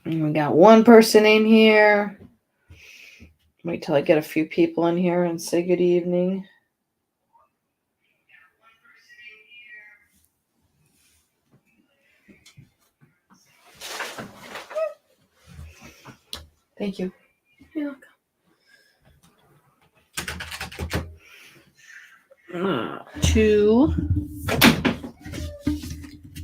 And we got one person in here. Wait till I get a few people in here and say good evening. Thank you. You're welcome. Two.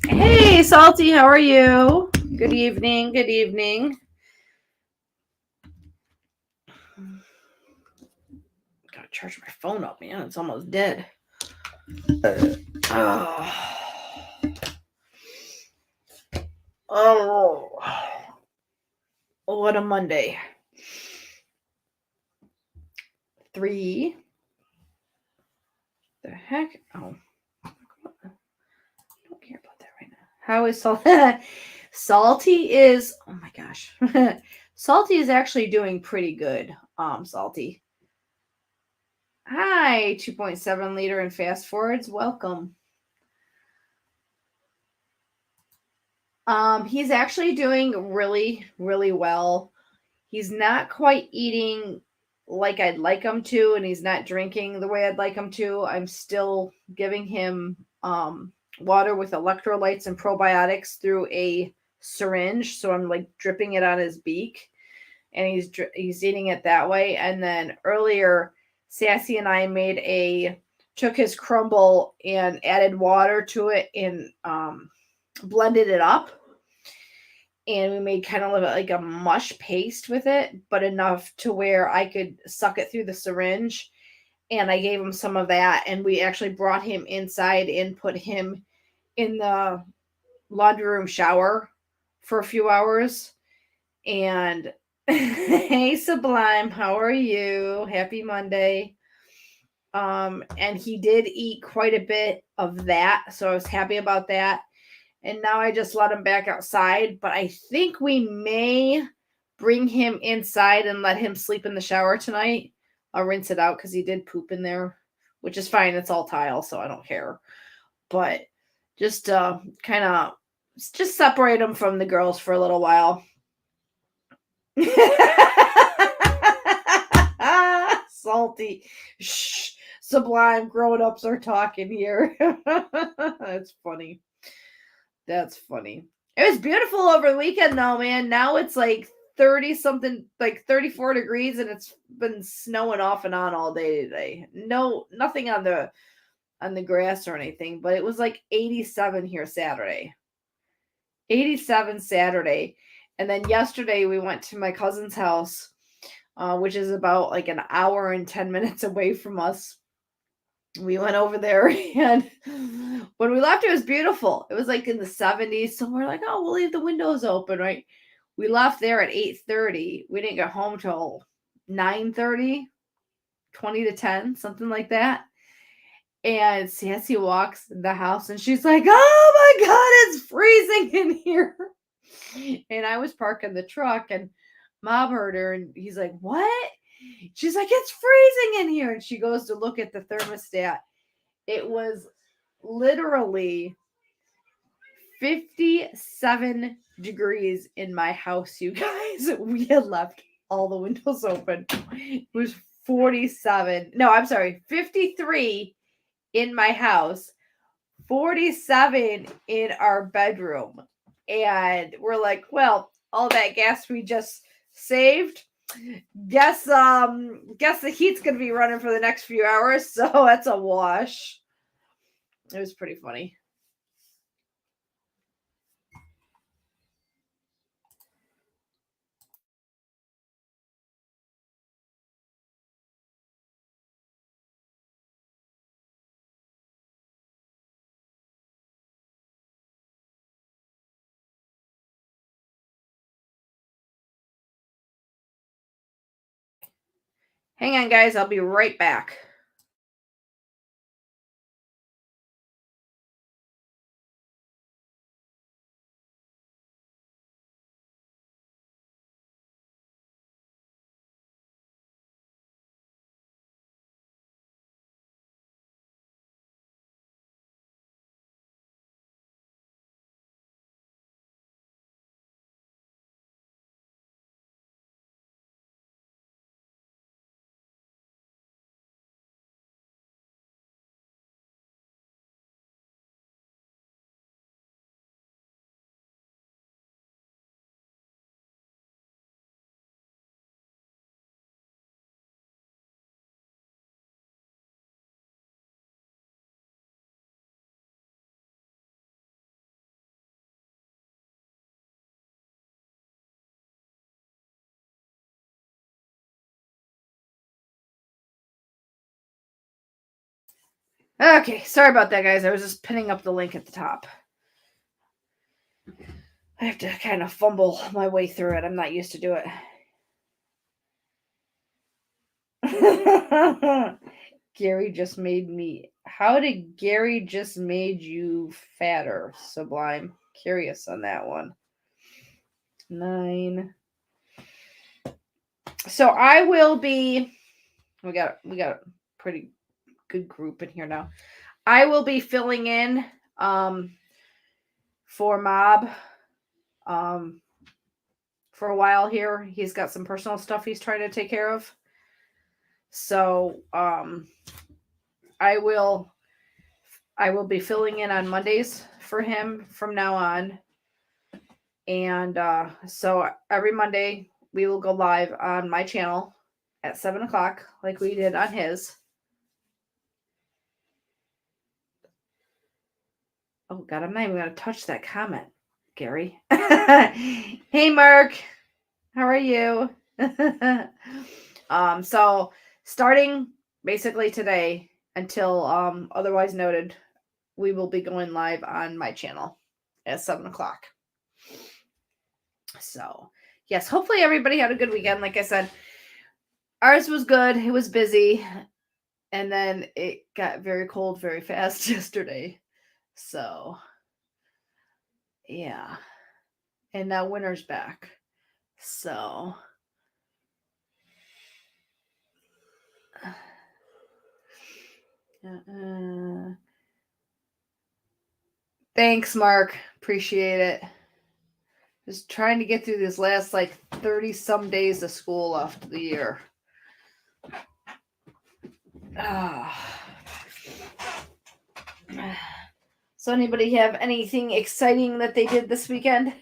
Hey, Salty, how are you? Good evening. Good evening. Gotta charge my phone up, man. It's almost dead. Oh, what a Monday. 3. The heck? Oh, I don't care about that right now. How is Salty? Salty is, oh my gosh. Salty is actually doing pretty good. Salty. Hi, 2.7 liter and fast forwards. Welcome. He's actually doing really, really well. He's not quite eating like I'd like him to, and he's not drinking the way I'd like him to. I'm still giving him water with electrolytes and probiotics through a syringe, so I'm like dripping it on his beak, and he's eating it that way. And then earlier, Sassy and I took his crumble and added water to it and blended it up, and we made kind of like a mush paste with it, but enough to where I could suck it through the syringe. And I gave him some of that, and we actually brought him inside and put him in the laundry room shower for a few hours. And hey, Sublime, how are you? Happy Monday. And he did eat quite a bit of that, so I was happy about that. And now I just let him back outside, but I think we may bring him inside and let him sleep in the shower tonight. I'll rinse it out because he did poop in there, which is fine. It's all tile, so I don't care. But just kind of just separate him from the girls for a little while. Salty. Shh. Sublime grown-ups are talking here. That's funny. That's funny. It was beautiful over the weekend though, man. Now it's like 30 something, like 34 degrees, and it's been snowing off and on all day today. No, nothing on the grass or anything, but it was like 87 here Saturday. 87 Saturday. And then yesterday we went to my cousin's house, which is about like an hour and 10 minutes away from us. We went over there, and when we left, it was beautiful. It was like in the 70s. So we're like, oh, we'll leave the windows open, right? We left there at 8:30. We didn't get home till 9:30, 20 to 10, something like that. And Sassy walks in the house and she's like, oh my God, it's freezing in here. And I was parking the truck, and Mom heard her, and he's like, what? She's like, it's freezing in here. And she goes to look at the thermostat. It was literally 57 degrees in my house, you guys. We had left all the windows open. It was 47. No, I'm sorry, 53 in my house, 47 in our bedroom. And we're like, well, all that gas we just saved, guess the heat's gonna be running for the next few hours, so that's a wash. It was pretty funny. Hang on, guys, I'll be right back. Okay, sorry about that, guys. I was just pinning up the link at the top. I have to kind of fumble my way through it. I'm not used to do it. Gary just made me. How did Gary just made you fatter, Sublime? Curious on that one. 9. So I will be. We got a pretty good group in here now. I will be filling in for Mob for a while here. He's got some personal stuff he's trying to take care of. So I will be filling in on Mondays for him from now on. And so every Monday we will go live on my channel at 7 o'clock like we did on his. Oh God, I'm not even going to touch that comment, Gary. Hey, Mark. How are you? So starting basically today until otherwise noted, we will be going live on my channel at 7 o'clock. So yes, hopefully everybody had a good weekend. Like I said, ours was good. It was busy. And then it got very cold very fast yesterday. So yeah. And now winter's back. So thanks, Mark. Appreciate it. Just trying to get through this last 30 some days of school left of the year. So anybody have anything exciting that they did this weekend?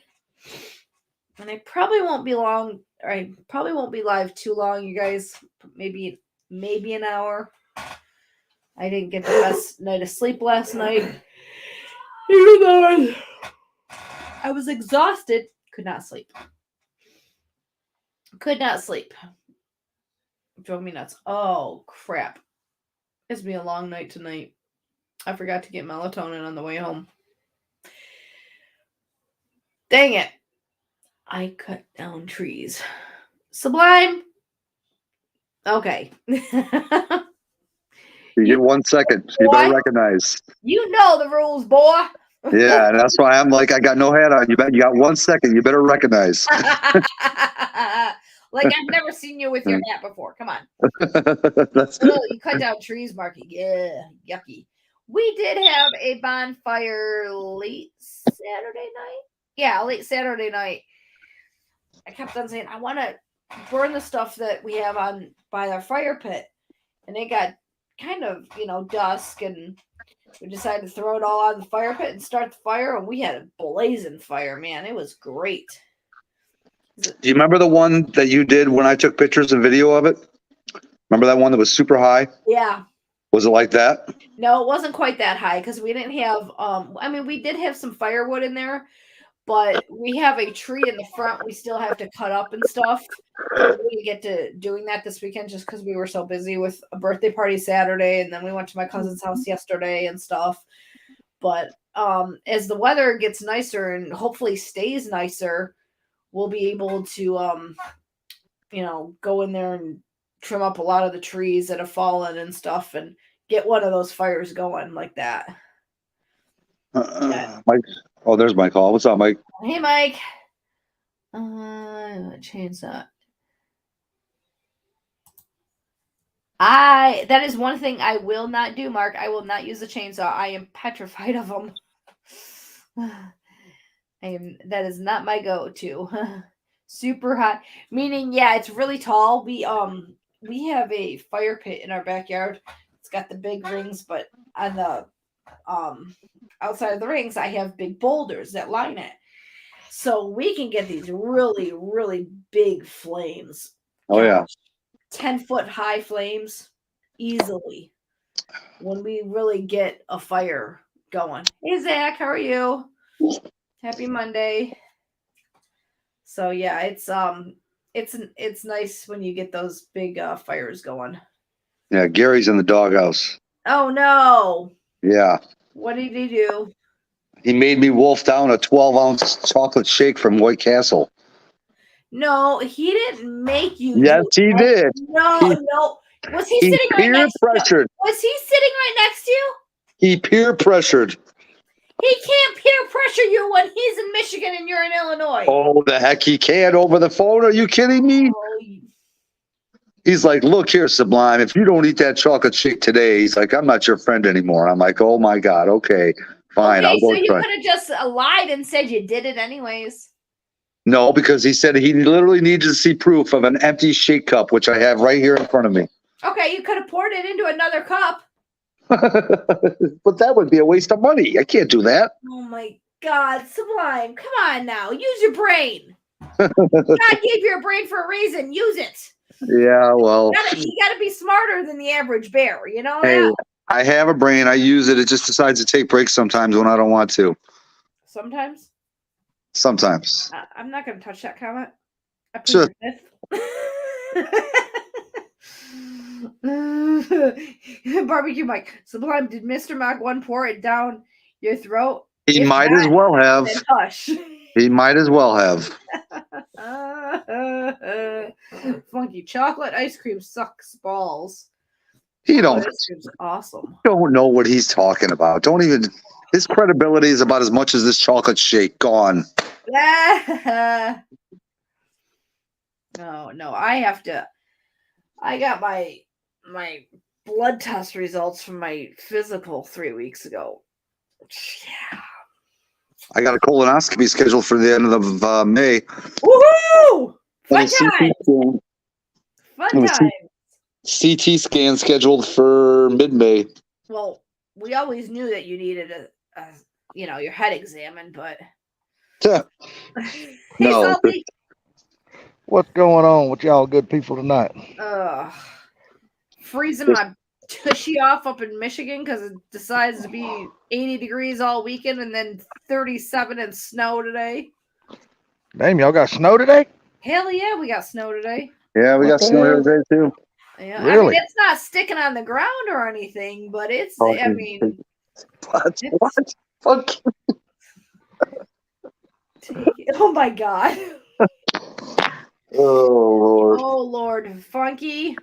And I probably won't be long, or I probably won't be live too long, you guys. Maybe an hour. I didn't get the best night of sleep last night. Even though I was exhausted, could not sleep. Drove me nuts. Oh, crap. It's been a long night tonight. I forgot to get melatonin on the way home. Dang it. I cut down trees. Sublime. Okay. You get 1 second. You better recognize. You know the rules, boy. Yeah, and that's why I'm like, I got no hat on. You got 1 second. You better recognize. Like I've never seen you with your hat before. Come on. You cut down trees, Marky. Yeah, yucky. We did have a bonfire late Saturday night. Yeah, late Saturday night. I kept on saying, I want to burn the stuff that we have on by our fire pit. And it got kind of, dusk, and we decided to throw it all on the fire pit and start the fire. And we had a blazing fire, man. It was great. Do you remember the one that you did when I took pictures and video of it? Remember that one that was super high? Yeah. Was it like that? No, it wasn't quite that high because we didn't have, we did have some firewood in there, but we have a tree in the front we still have to cut up and stuff. We didn't get to doing that this weekend just because we were so busy with a birthday party Saturday, and then we went to my cousin's house yesterday and stuff. But as the weather gets nicer and hopefully stays nicer, we'll be able to, go in there and trim up a lot of the trees that have fallen and stuff and get one of those fires going like that. Mike. Oh, there's Mike Hall. What's up, Mike? Hey, Mike. Change that. That is one thing I will not do, Mark. I will not use a chainsaw. I am petrified of them. That is not my go-to. Super hot. Meaning, yeah, it's really tall. We have a fire pit in our backyard. It's got the big rings, but on the outside of the rings, I have big boulders that line it. So we can get these really, really big flames. Oh, yeah. 10-foot high flames easily when we really get a fire going. Hey, Zach, how are you? Happy Monday. So yeah, it's nice when you get those big fires going. Yeah, Gary's in the doghouse. Oh no. Yeah. What did he do? He made me wolf down a 12-ounce chocolate shake from White Castle. No, he didn't make you Yes, do he that. did. No, He, no. Was he he sitting right peer next to you? pressured. Was he sitting right next to you? He peer pressured. He can't peer pressure you when he's in Michigan and you're in Illinois. Oh, the heck he can over the phone. Are you kidding me? Oh, He's like, look here, Sublime. If you don't eat that chocolate shake today, he's like, I'm not your friend anymore. I'm like, oh my God. Okay, fine. I'll okay, go so you try. could have just lied and said you did it anyways. No, because he said he literally needed to see proof of an empty shake cup, which I have right here in front of me. Okay, you could have poured it into another cup. But that would be a waste of money. I can't do that. Oh my God, Sublime. Come on now. Use your brain. God gave you a brain for a reason. Use it. Yeah, well, You gotta be smarter than the average bear, you know hey, that? I have a brain. I use it. It just decides to take breaks sometimes when I don't want to. Sometimes. Sometimes. I'm not gonna touch that comment. I plead Sure. the fifth. Barbecue Mike. Sublime, did Mr. Mac 1 pour it down your throat? He If might not, as well have. then hush. He might as well have. Funky chocolate ice cream sucks balls. He Chocolate don't ice cream's awesome. know what he's talking about. Don't even. His credibility is about as much as this chocolate shake. Gone. No, I have to. I got my blood test results from my physical 3 weeks ago. Yeah. I got a colonoscopy scheduled for the end of May. Woohoo! Fun And a time! Fun and a time! CT scan scheduled for mid-May. Well, we always knew that you needed a your head examined, but Yeah. hey, No. Salty. What's going on with y'all good people tonight? Freezing my tushy off up in Michigan because it decides to be 80 degrees all weekend and then 37 and snow today. Damn, y'all got snow today? Hell yeah, we got snow today. Yeah, we got snow here today too. Yeah, Really? I mean, it's not sticking on the ground or anything, but it's. Okay. I mean, What? What? Fuck. oh my God. Oh Lord. Oh Lord, Funky.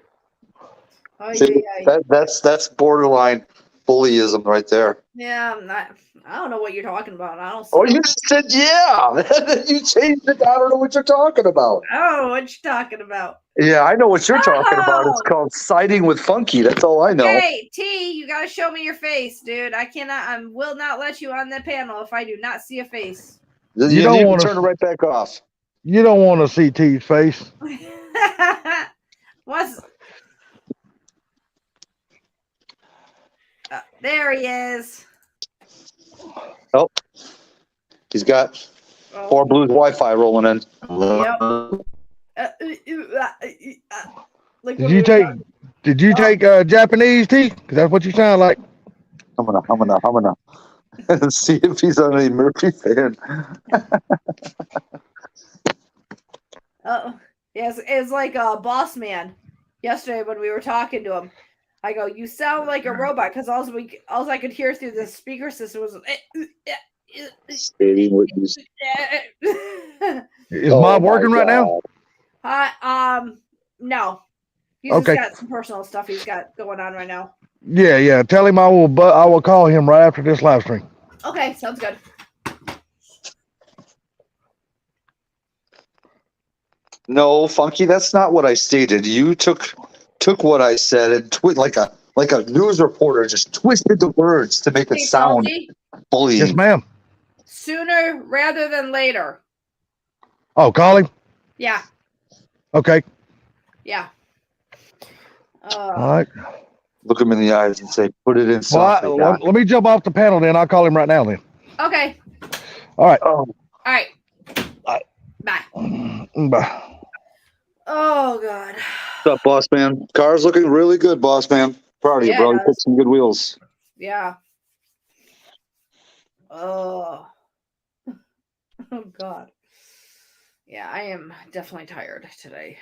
Oh See, yeah. that's borderline bullyism right there. Yeah, I'm not. I don't know what you're talking about. I don't. Oh, you just said yeah. You changed it. I don't know what you're talking about. I don't know what you're talking about. Yeah, I know what you're talking about. It's Oh! called siding with Funky. That's all I know. Hey, T, you gotta show me your face, dude. I will not let you on the panel if I do not see a face. You don't can wanna- turn it right back off. You don't want to see T's face. What's there he is. Oh, he's got Oh, 4 Blues Wi-Fi rolling in. yep. Like Did you take Japanese T? Because that's what you sound like. I'm gonna see if he's on a Murphy fan. Yes, it's like a boss man. Yesterday when we were talking to him, I go, "You sound like a robot," because all I could hear through the speaker system was. Stating what you Is mine working right now? No. He's Okay. just got some personal stuff he's got going on right now. Yeah. Tell him I will call him right after this live stream. Okay, sounds good. No, Funky, that's not what I stated. You took what I said and like a news reporter just twisted the words to make it Hey, sound Salty, bullying. Yes, ma'am. sooner rather than later. Oh, call him? Yeah. Okay. Yeah. All right. Look him in the eyes and say, "Put it in softly." Well, let me jump off the panel then. I'll call him right now then. Okay. All right. Oh, All right. Bye. Bye. Bye. Oh God. what's up, boss man? Car's looking really good, boss man. Proud of you, Yeah, bro. it You does. put some good wheels. Yeah. Oh. Oh God. Yeah, I am definitely tired today.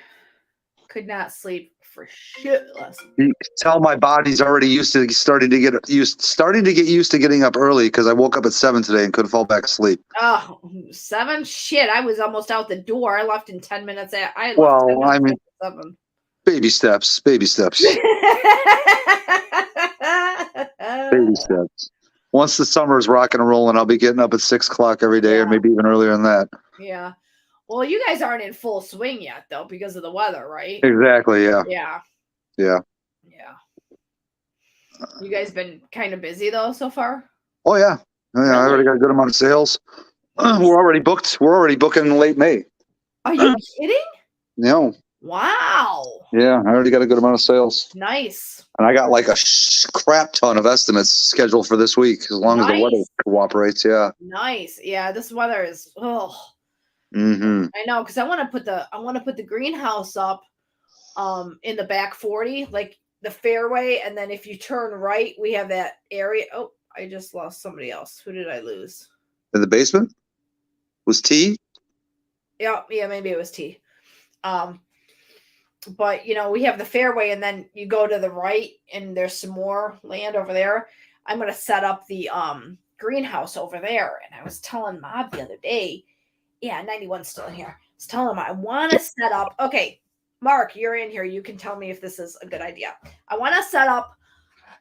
Could not sleep for shit last night. You can tell my body's already starting to get used to getting up early because I woke up at 7 today and couldn't fall back asleep. Oh, 7? Shit, I was almost out the door. I left in 10 minutes. Well, I mean, 7. baby steps, baby steps, baby steps. Once the summer is rocking and rolling, I'll be getting up at 6 o'clock every day, or maybe even earlier than that. Yeah. Well, you guys aren't in full swing yet, though, because of the weather, right? Exactly. Yeah. Yeah. Yeah. Yeah. You guys been kind of busy though so far? Oh yeah. Yeah. I already got a good amount of sales. We're already booked. We're already booking in late May. Are you kidding? No. Wow. Yeah, I already got a good amount of sales. Nice. And I got like a crap ton of estimates scheduled for this week, as long as the weather cooperates. Yeah. Nice. Yeah, this weather is. Oh. Mm-hmm. I know, because I want to put the greenhouse up, in the back 40, like the fairway, and then if you turn right, we have that area. Oh, I just lost somebody else. Who did I lose? In the basement was T. Yeah, maybe it was T. But we have the fairway, and then you go to the right, and there's some more land over there. I'm gonna set up the greenhouse over there, and I was telling Mob the other day. Yeah, 91's still in here. I was telling him I want to set up. Okay, Mark, you're in here. You can tell me if this is a good idea. I want to set up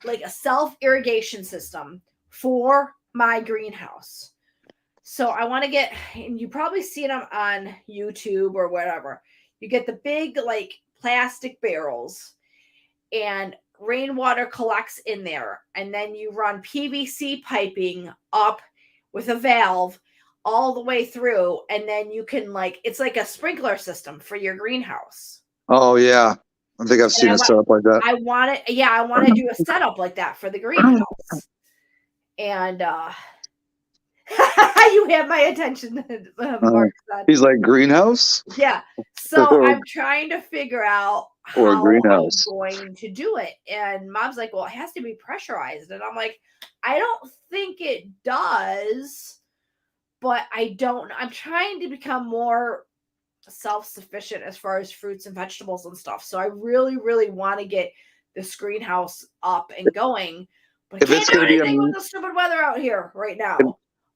like a self-irrigation system for my greenhouse. So I want to get, and you probably seen them on YouTube or whatever. You get the big like plastic barrels, and rainwater collects in there, and then you run PVC piping up with a valve all the way through, and then you can it's like a sprinkler system for your greenhouse. Oh yeah, I think I've seen a setup like that. I want to do a setup like that for the greenhouse. And you have my attention, Mark. He's like, greenhouse? Yeah. So I'm trying to figure out how I'm greenhouse. going to do it. And Mom's like, well, it has to be pressurized. And I'm like, I don't think it does, but I'm trying to become more self-sufficient as far as fruits and vegetables and stuff. So I really, really want to get this greenhouse up and going. But I can't do anything with the stupid weather out here right now.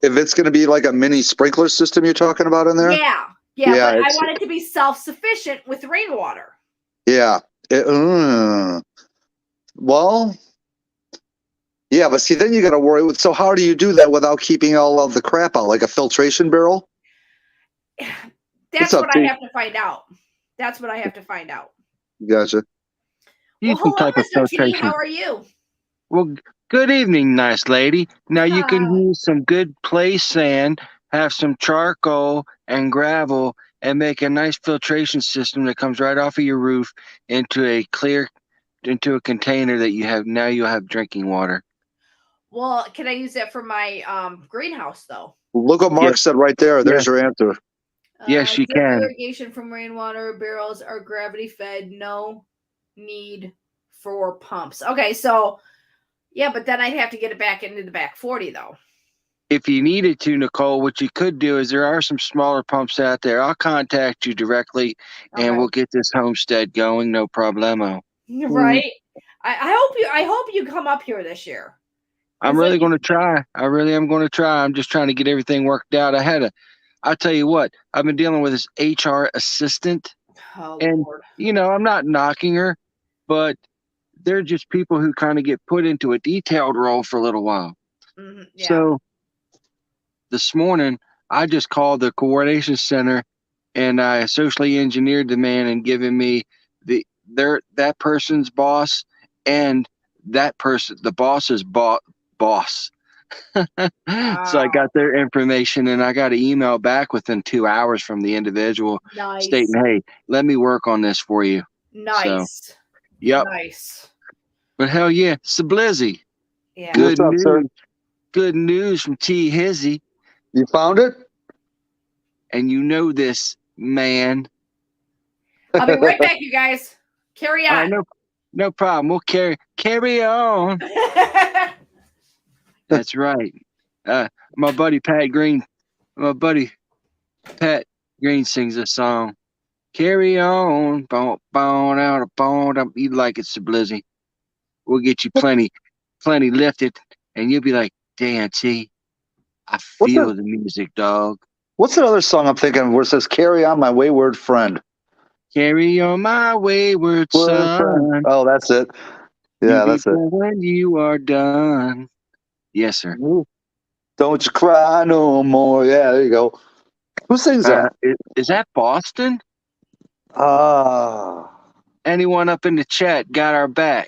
If it's going to be like a mini sprinkler system you're talking about in there? Yeah, but I want it to be self-sufficient with rainwater. Yeah. Well, yeah, but see, then you got to worry. So how do you do that without keeping all of the crap out, like a filtration barrel? That's what I have to find out. That's what I have to find out. Gotcha. Well, hello, Mr. T. How are you? Well, good evening, nice lady. Now you can use some good play sand, have some charcoal and gravel, and make a nice filtration system that comes right off of your roof into a container that you have. Now you'll have drinking water. Well, can I use that for my greenhouse though? Look what Mark said right there. There's your answer. Yes, you can. Irrigation from rainwater barrels are gravity fed. No need for pumps. Okay, so yeah, but then I'd have to get it back into the back 40 though. If you needed to, Nicole, what you could do is there are some smaller pumps out there. I'll contact you directly, and we'll get this homestead going. No problemo. Right. I hope you come up here this year. I'm really going to try. I really am going to try. I'm just trying to get everything worked out. I'll tell you what, I've been dealing with this HR assistant, and Lord. I'm not knocking her, but they're just people who kind of get put into a detailed role for a little while. Mm-hmm, yeah. So this morning, I just called the coordination center, and I socially engineered the man and given me that person's boss and that person, the boss's boss. So I got their information, and I got an email back within 2 hours from the individual stating, hey, let me work on this for you. Nice. So, yep. Nice. But hell yeah, Sablizzy. Yeah. Good news. Sir? Good news from T. Hizzy. You found it? And you know this, man. I'll be right back, you guys. Carry on. No problem. We'll carry on. That's right. My buddy Pat Green sings a song. Carry on, bone out of bone. You like it, Sublizzy. We'll get you plenty lifted, and you'll be like, damn, T, I What's feel the- the music, dog. What's that other song I'm thinking of where it says "Carry on, my wayward friend"? Carry on, my wayward son. Oh, that's it. Yeah, You that's be it. born when you are done. Yes, sir. Don't you cry no more. Yeah, there you go. Who sings that? Is that Boston? Ah, Anyone up in the chat got our back?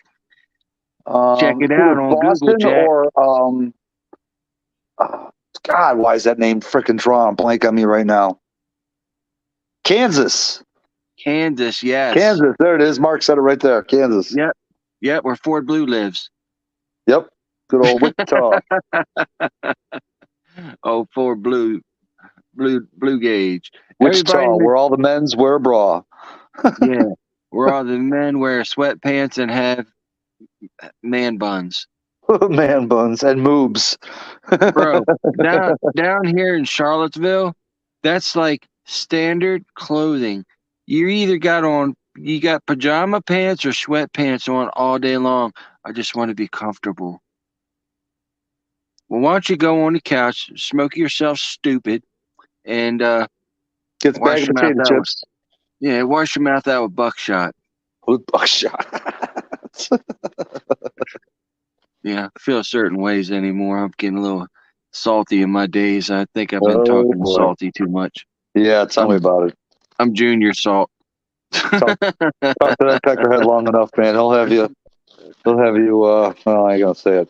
Check it either out on Google, Boston Jack. or God, why is that name freaking drawing blank on me right now? Kansas. Kansas, yes. Kansas. There it is. Mark said it right there. Kansas. Yep. Yep, where Ford Blue lives. Yep. Good old Wichita. Oh, Ford Blue Gauge. Wichita, Everybody in the- where all the men's wear a bra. yeah, where all the men wear sweatpants and have man buns. Man buns and moobs. Bro, down here in Charlottesville, that's like standard clothing. You got pajama pants or sweatpants on all day long. I just want to be comfortable. Well, why don't you go on the couch, smoke yourself stupid, and Gets wash bag of your mouth potato out chips. wash your mouth out with buckshot. With buckshot. Yeah, I feel certain ways anymore. I'm getting a little salty in my days. I think I've been Oh, talking boy. salty too much. Yeah, tell me about it. I'm Junior Salt. Talk to that peckerhead long enough, man. He'll have you, well, I ain't gonna say it.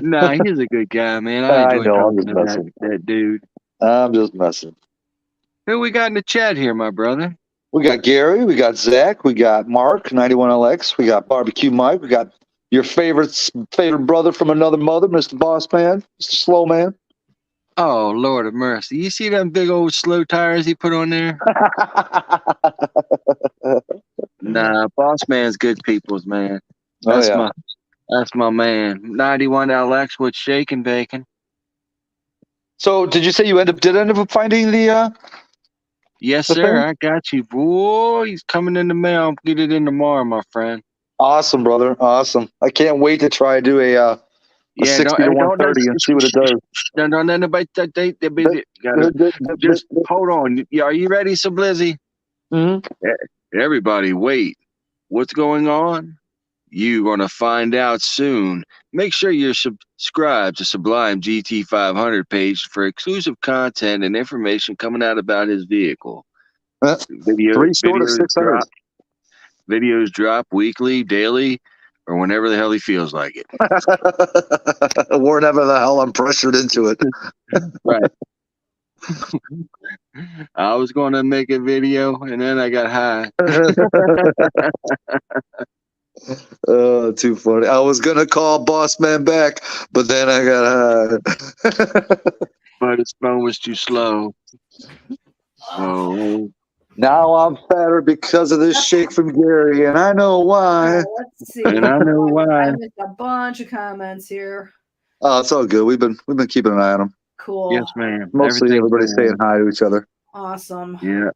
Nah, he's a good guy, man. I enjoy know, I'm talking just to messing. that dude. I'm just messing. Who we got in the chat here, my brother? We got Gary, we got Zach, we got Mark, 91LX, we got Barbecue Mike, we got your favorite brother from another mother, Mr. Boss Man, Mr. Slow Man. Oh, Lord of mercy. You see them big old slow tires he put on there? Nah, Boss Man's good people's, man. Oh, yeah. That's my man. 91LX with Shake and Bacon. So, did you say you did end up finding the? Yes, Okay. sir. I got you, boy. He's coming in the mail. I'll get it in tomorrow, my friend. Awesome, brother. Awesome. I can't wait to try to do a 60 to 130 and see what it does. Don't anybody just hold on. Are you ready, Sublizzy? Mm-hmm. Everybody, wait. What's going on? You're going to find out soon. Make sure you're subscribed to Sublime GT500 page for exclusive content and information coming out about his vehicle. Videos drop weekly, daily, or whenever the hell he feels like it. Whenever the hell I'm pressured into it. Right. I was going to make a video, and then I got high. Too funny. I was gonna call Boss Man back, but then I got But his phone was too slow. Oh. Now I'm fatter because of this shake from Gary, and I know why. Let's see. And I know I why. missed a bunch of comments here. Oh, it's all good. We've been keeping an eye on them. Cool. Yes, ma'am. Mostly everybody's saying hi to each other. Awesome. Yeah.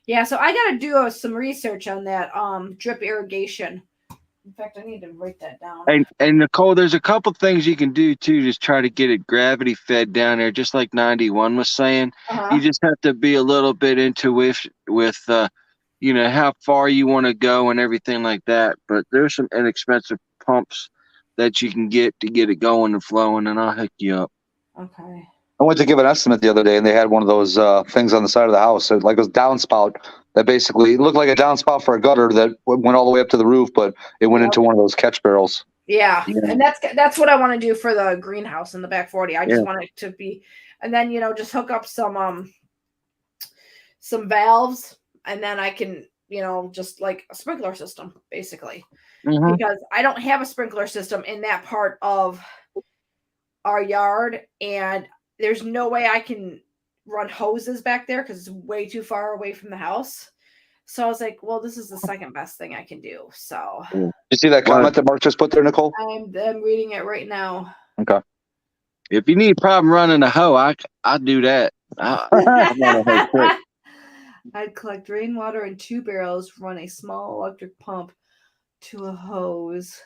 Yeah, so I got to do some research on that drip irrigation. In fact, I need to write that down. And Nicole, there's a couple things you can do too, just try to get it gravity fed down there, just like 91 was saying. Uh-huh. You just have to be a little bit intuitive with how far you want to go and everything like that. But there's some inexpensive pumps that you can get to get it going and flowing, and I'll hook you up. Okay. I went to give an estimate the other day, and they had one of those things on the side of the house. It, like it was downspout that basically looked like a downspout for a gutter that went all the way up to the roof, but it went into one of those catch barrels. Yeah. Yeah. And that's what I want to do for the greenhouse in the back 40. I just Yeah. want it to be, and then just hook up some valves, and then I can just like a sprinkler system basically, Mhm. because I don't have a sprinkler system in that part of our yard, and there's no way I can run hoses back there because it's way too far away from the house. So I was like, well, this is the second best thing I can do. So You see that comment that Mark just put there, Nicole? I'm reading it right now. Okay. If you need a problem running a hoe, I do that. I run a hoe quick. I'd collect rainwater in 2 barrels, run a small electric pump to a hose.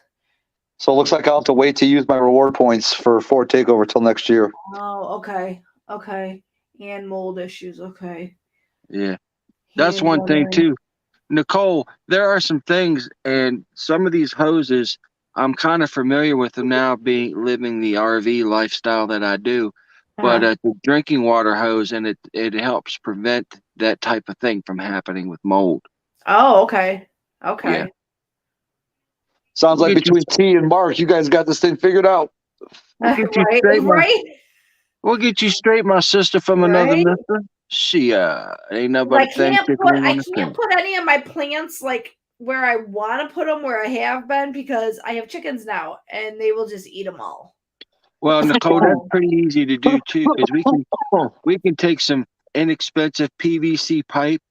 So it looks like I'll have to wait to use my reward points for Fort Takeover till next year. Oh, okay. Okay. And mold issues. Okay. Yeah. That's Hand one thing watering. too. Nicole, there are some things and some of these hoses, I'm kind of familiar with them now being living the RV lifestyle that I do. But Uh-huh. the drinking water hose and it helps prevent that type of thing from happening with mold. Oh, okay. Okay. Yeah. Sounds We'll like get you between T and Mark, you guys got this thing figured out. we'll get you Right. straight, Right. we'll get you straight, my sister from another Right. mister. She ain't no 'Cause but a thing tickling I on the can't thing. put any of my plants like where I want to put them, where I have been, because I have chickens now and they will just eat them all. Well, Nicole, that's So, pretty easy to do too, because we can take some inexpensive PVC pipe,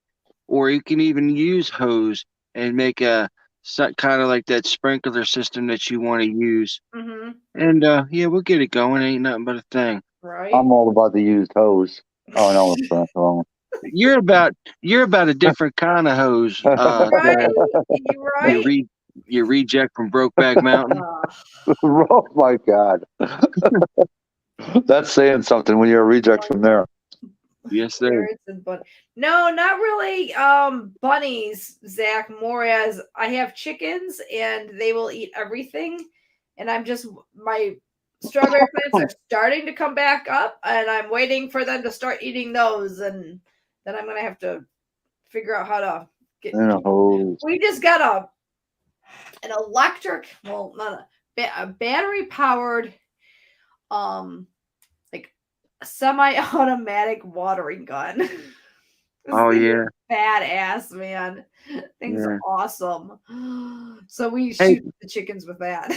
or you can even use hose and make a kind of like that sprinkler system that you want to use. mhm, And yeah, we'll get it going. Ain't nothing but a thing. right. I'm all about the used hose. Oh no, it's not wrong. You're about a different kind of hose. Right. You Right. you reject from Brokeback Mountain. Oh my God. That's saying something when you're a reject from there. Yes, sir. Carrots and No, not really. Bunnies, Zach. More as I have chickens and they will eat everything, and my strawberry plants are starting to come back up, and I'm waiting for them to start eating those, and then I'm gonna have to figure out how to get. In a hose. We just got an electric, well, not a battery powered, like semi-automatic watering gun. This Oh thing is yeah. badass, man. Thing's Yeah. awesome. So we Hey. shoot the chickens with that.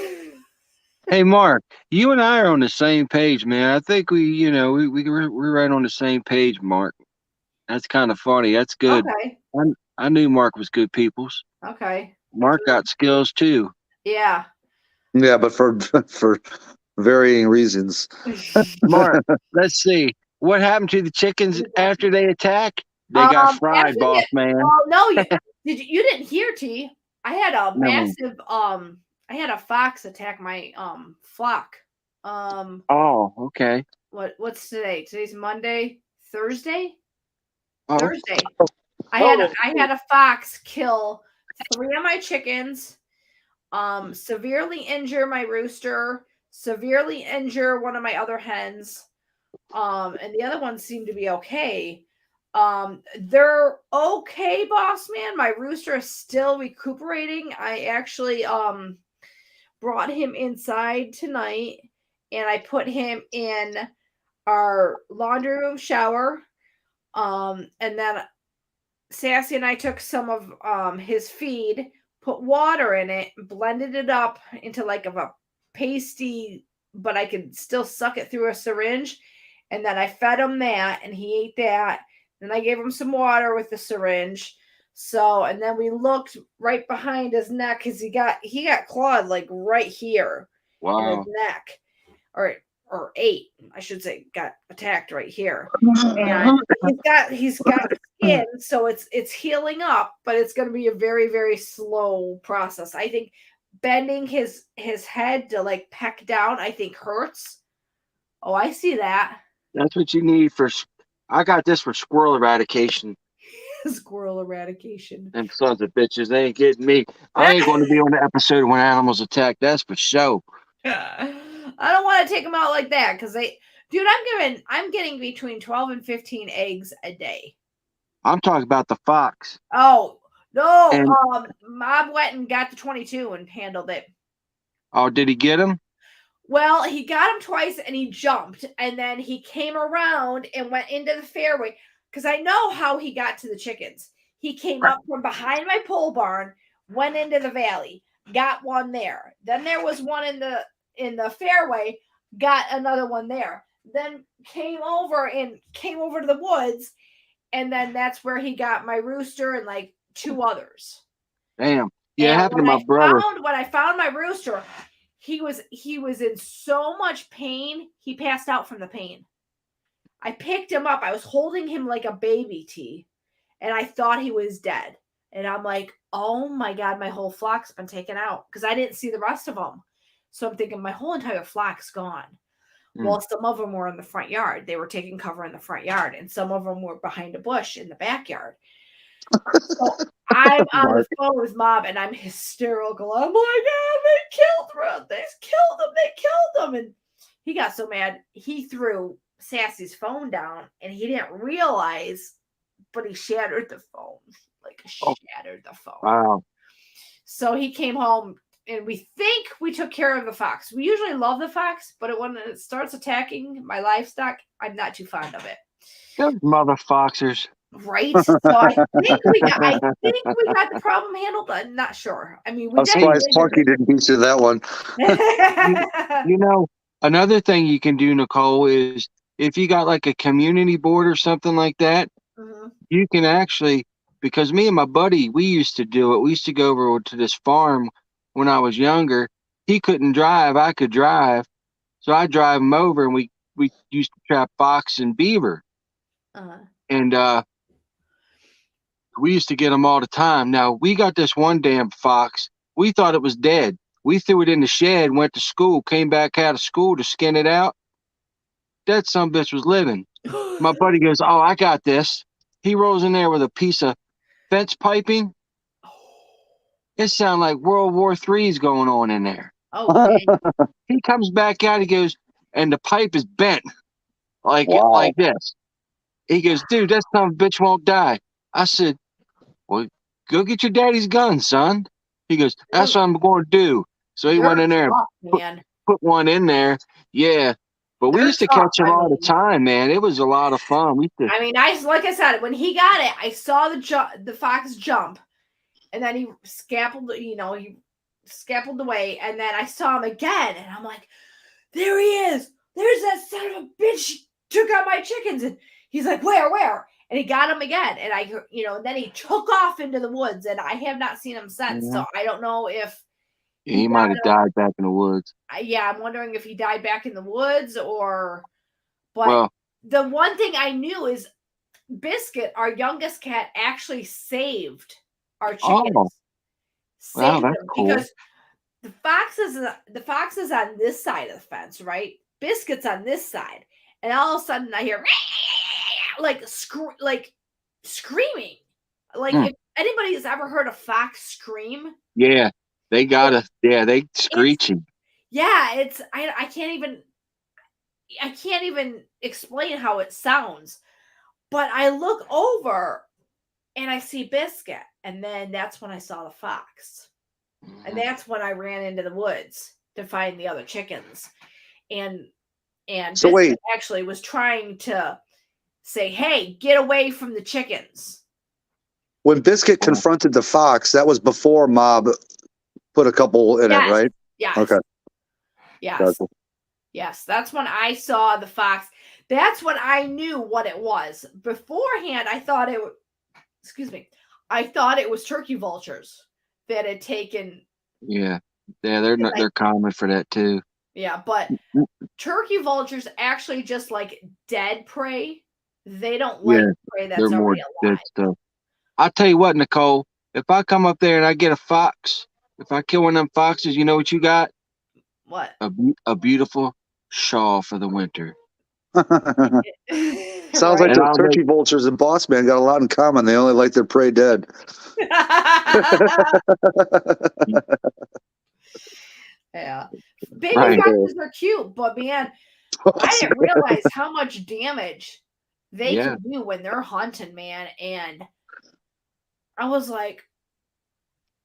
Hey, Mark, you and I are on the same page, man. I think we're right on the same page, Mark. That's kind of funny. That's good. Okay. I knew Mark was good people's. Okay. Mark got skills too. Yeah. Yeah, but for for varying reasons. Mark, let's see. What happened to the chickens after they attacked? They got fried, After boss man. Oh no, you didn't hear, T. I had a No. massive I had a fox attack my flock. Oh, okay. What's today? Today's Monday, Thursday? Oh, Thursday. I had a fox kill 3 of my chickens, severely injure my rooster, severely injure one of my other hens, and the other ones seem to be okay. They're okay, boss man. My rooster is still recuperating. I actually brought him inside tonight and I put him in our laundry room shower. And then Sassy and I took some of his feed, put water in it, blended it up into like a pasty, but I could still suck it through a syringe. And then I fed him that and he ate that. Then I gave him some water with the syringe. So, and then we looked right behind his neck because he got clawed like right here in wow. his neck, or ate, I should say, got attacked right here. And he's got skin, so it's healing up, but it's going to be a very, very slow process. I think bending his head to like peck down, I think hurts. Oh, I see that. That's what you need for. I got this for squirrel eradication. Squirrel eradication. Them sons of bitches, they ain't getting me. I ain't going to be on the episode when animals attack. That's for sure. I don't want to take them out like that because I'm getting between 12 and 15 eggs a day. I'm talking about the fox. Oh no! And- Mob went and got the 22 and handled it. Oh, did he get him? Well, he got him twice and he jumped, and then he came around and went into the fairway because I know how he got to the chickens. He came up from behind my pole barn, went into the valley, got one there. Then there was one in the fairway, got another one there. Then came over to the woods, and then that's where he got my rooster and like 2 others. Damn. Yeah, And it happened to my brother. When I found my rooster, he was in so much pain, he passed out from the pain. I picked him up. I was holding him like a baby, T. and I thought he was dead. And I'm like, oh my God, my whole flock's been taken out because I didn't see the rest of them. So I'm thinking my whole entire flock's gone. Well, some of them were in the front yard. They were taking cover in the front yard, and some of them were behind a bush in the backyard. So I'm on the phone with Mom, and I'm hysterical. I'm like, oh, they killed him. They killed him. They killed him. And he got so mad, he threw Sassy's phone down, and he didn't realize, but he shattered the phone. Like, shattered the phone. Wow. So he came home, and we think we took care of the fox. We usually love the fox, but when it starts attacking my livestock, I'm not too fond of it. Those mother foxers. Right? So I think we got the problem handled. I'm not sure. I mean, I'm surprised Punky didn't beat you that one. You know, another thing you can do, Nicole, is if you got like a community board or something like that, you can actually, because me and my buddy, we used to do it. We used to go over to this farm when I was younger. He couldn't drive. I could drive. So I drive him over, and we used to trap fox and beaver. And we used to get them all the time. Now, we got this one damn fox. We thought it was dead. We threw it in the shed, went to school, came back out of school to skin it out. That son bitch was living. My buddy goes, oh, I got this. He rolls in there with a piece of fence piping. It sounded like World War III is going on in there. Oh, he comes back out. He goes, and the pipe is bent like this. He goes, dude, that son of a bitch won't die. I said, well, go get your daddy's gun, son. He goes, that's what I'm going to do. So he went in there and put one in there. Yeah. But we used to catch him all the time, man. It was a lot of fun. I mean, like I said, when he got it, I saw the fox jump, and then he scampered away, and then I saw him again, and I'm like, there he is. There's that son of a bitch took out my chickens. And he's like, where? And he got him again. And and then he took off into the woods, and I have not seen him since. So I don't know if he might have died back in the woods. Yeah, I'm wondering if he died back in the woods but the one thing I knew is Biscuit, our youngest cat, actually saved our chickens. Oh. Wow, that's cool. Because the fox is on this side of the fence, right? Biscuit's on this side. And all of a sudden I hear like screaming. Like if anybody has ever heard a fox scream. Yeah. They they screeching. I can't even explain how it sounds. But I look over and I see Biscuit, and then that's when I saw the fox. And that's when I ran into the woods to find the other chickens. And so Biscuit actually was trying to say, hey, get away from the chickens. When Biscuit confronted the fox, that was before Mob put a couple in it, right? Yes. Okay. Yes. Gotcha. Yes. That's when I saw the fox. That's when I knew what it was. Beforehand, I thought it was turkey vultures that had taken. Yeah. Yeah, they're common for that too. Yeah, but turkey vultures actually just like dead prey. They don't like prey that's already alive. Dead stuff. I'll tell you what, Nicole, if I come up there and I get a fox, if I kill one of them foxes, you know what you got? What? A beautiful shawl for the winter. Sounds like those turkey vultures and Boss Man got a lot in common. They only like their prey dead. Yeah. Baby foxes are cute, but man, I didn't realize how much damage they can do when they're hunting, man. And I was like,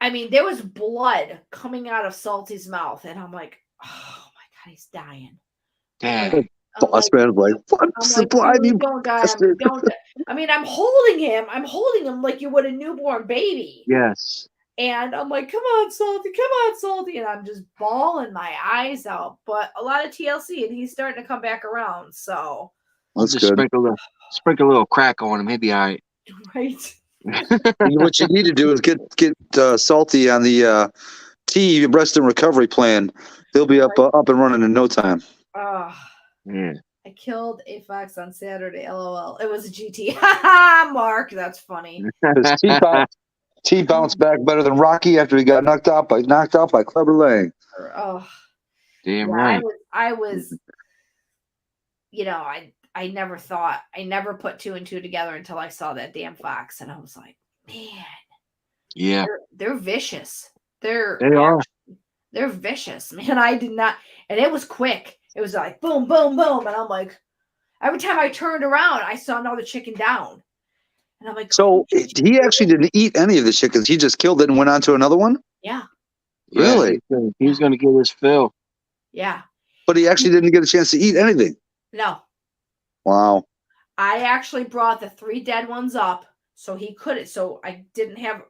I mean, there was blood coming out of Salty's mouth, and I'm like, oh my God, he's dying. Dang. Boss Man's like, what's the blood, you bastard? I mean, I'm holding him like you would a newborn baby. Yes. And I'm like, come on, Salty. And I'm just bawling my eyes out. But a lot of TLC, and he's starting to come back around. So that's just good. Sprinkle a little crack on him. He'll be all right. Right. What you need to do is get Salty on the rest and recovery plan. He'll be up and running in no time. Yeah. I killed a fox on Saturday. LOL. It was a GT. Mark, that's funny. His T bounced back better than Rocky after he got knocked out by Clubber Lang. Oh, Damn yeah, right. I was, I never put two and two together until I saw that damn fox, and I was like, man, Yeah, they're vicious. they are. They're vicious, man. I did not, and it was quick. It was like boom, boom, boom, and I'm like, every time I turned around, I saw another chicken down, and I'm like, So he actually didn't eat any of the chickens. He just killed it and went on to another one? yeah, Really? Yeah, he's going to get his fill. yeah, But he actually didn't get a chance to eat anything. no. Wow. I actually brought the 3 dead ones up so he couldn't. So I didn't have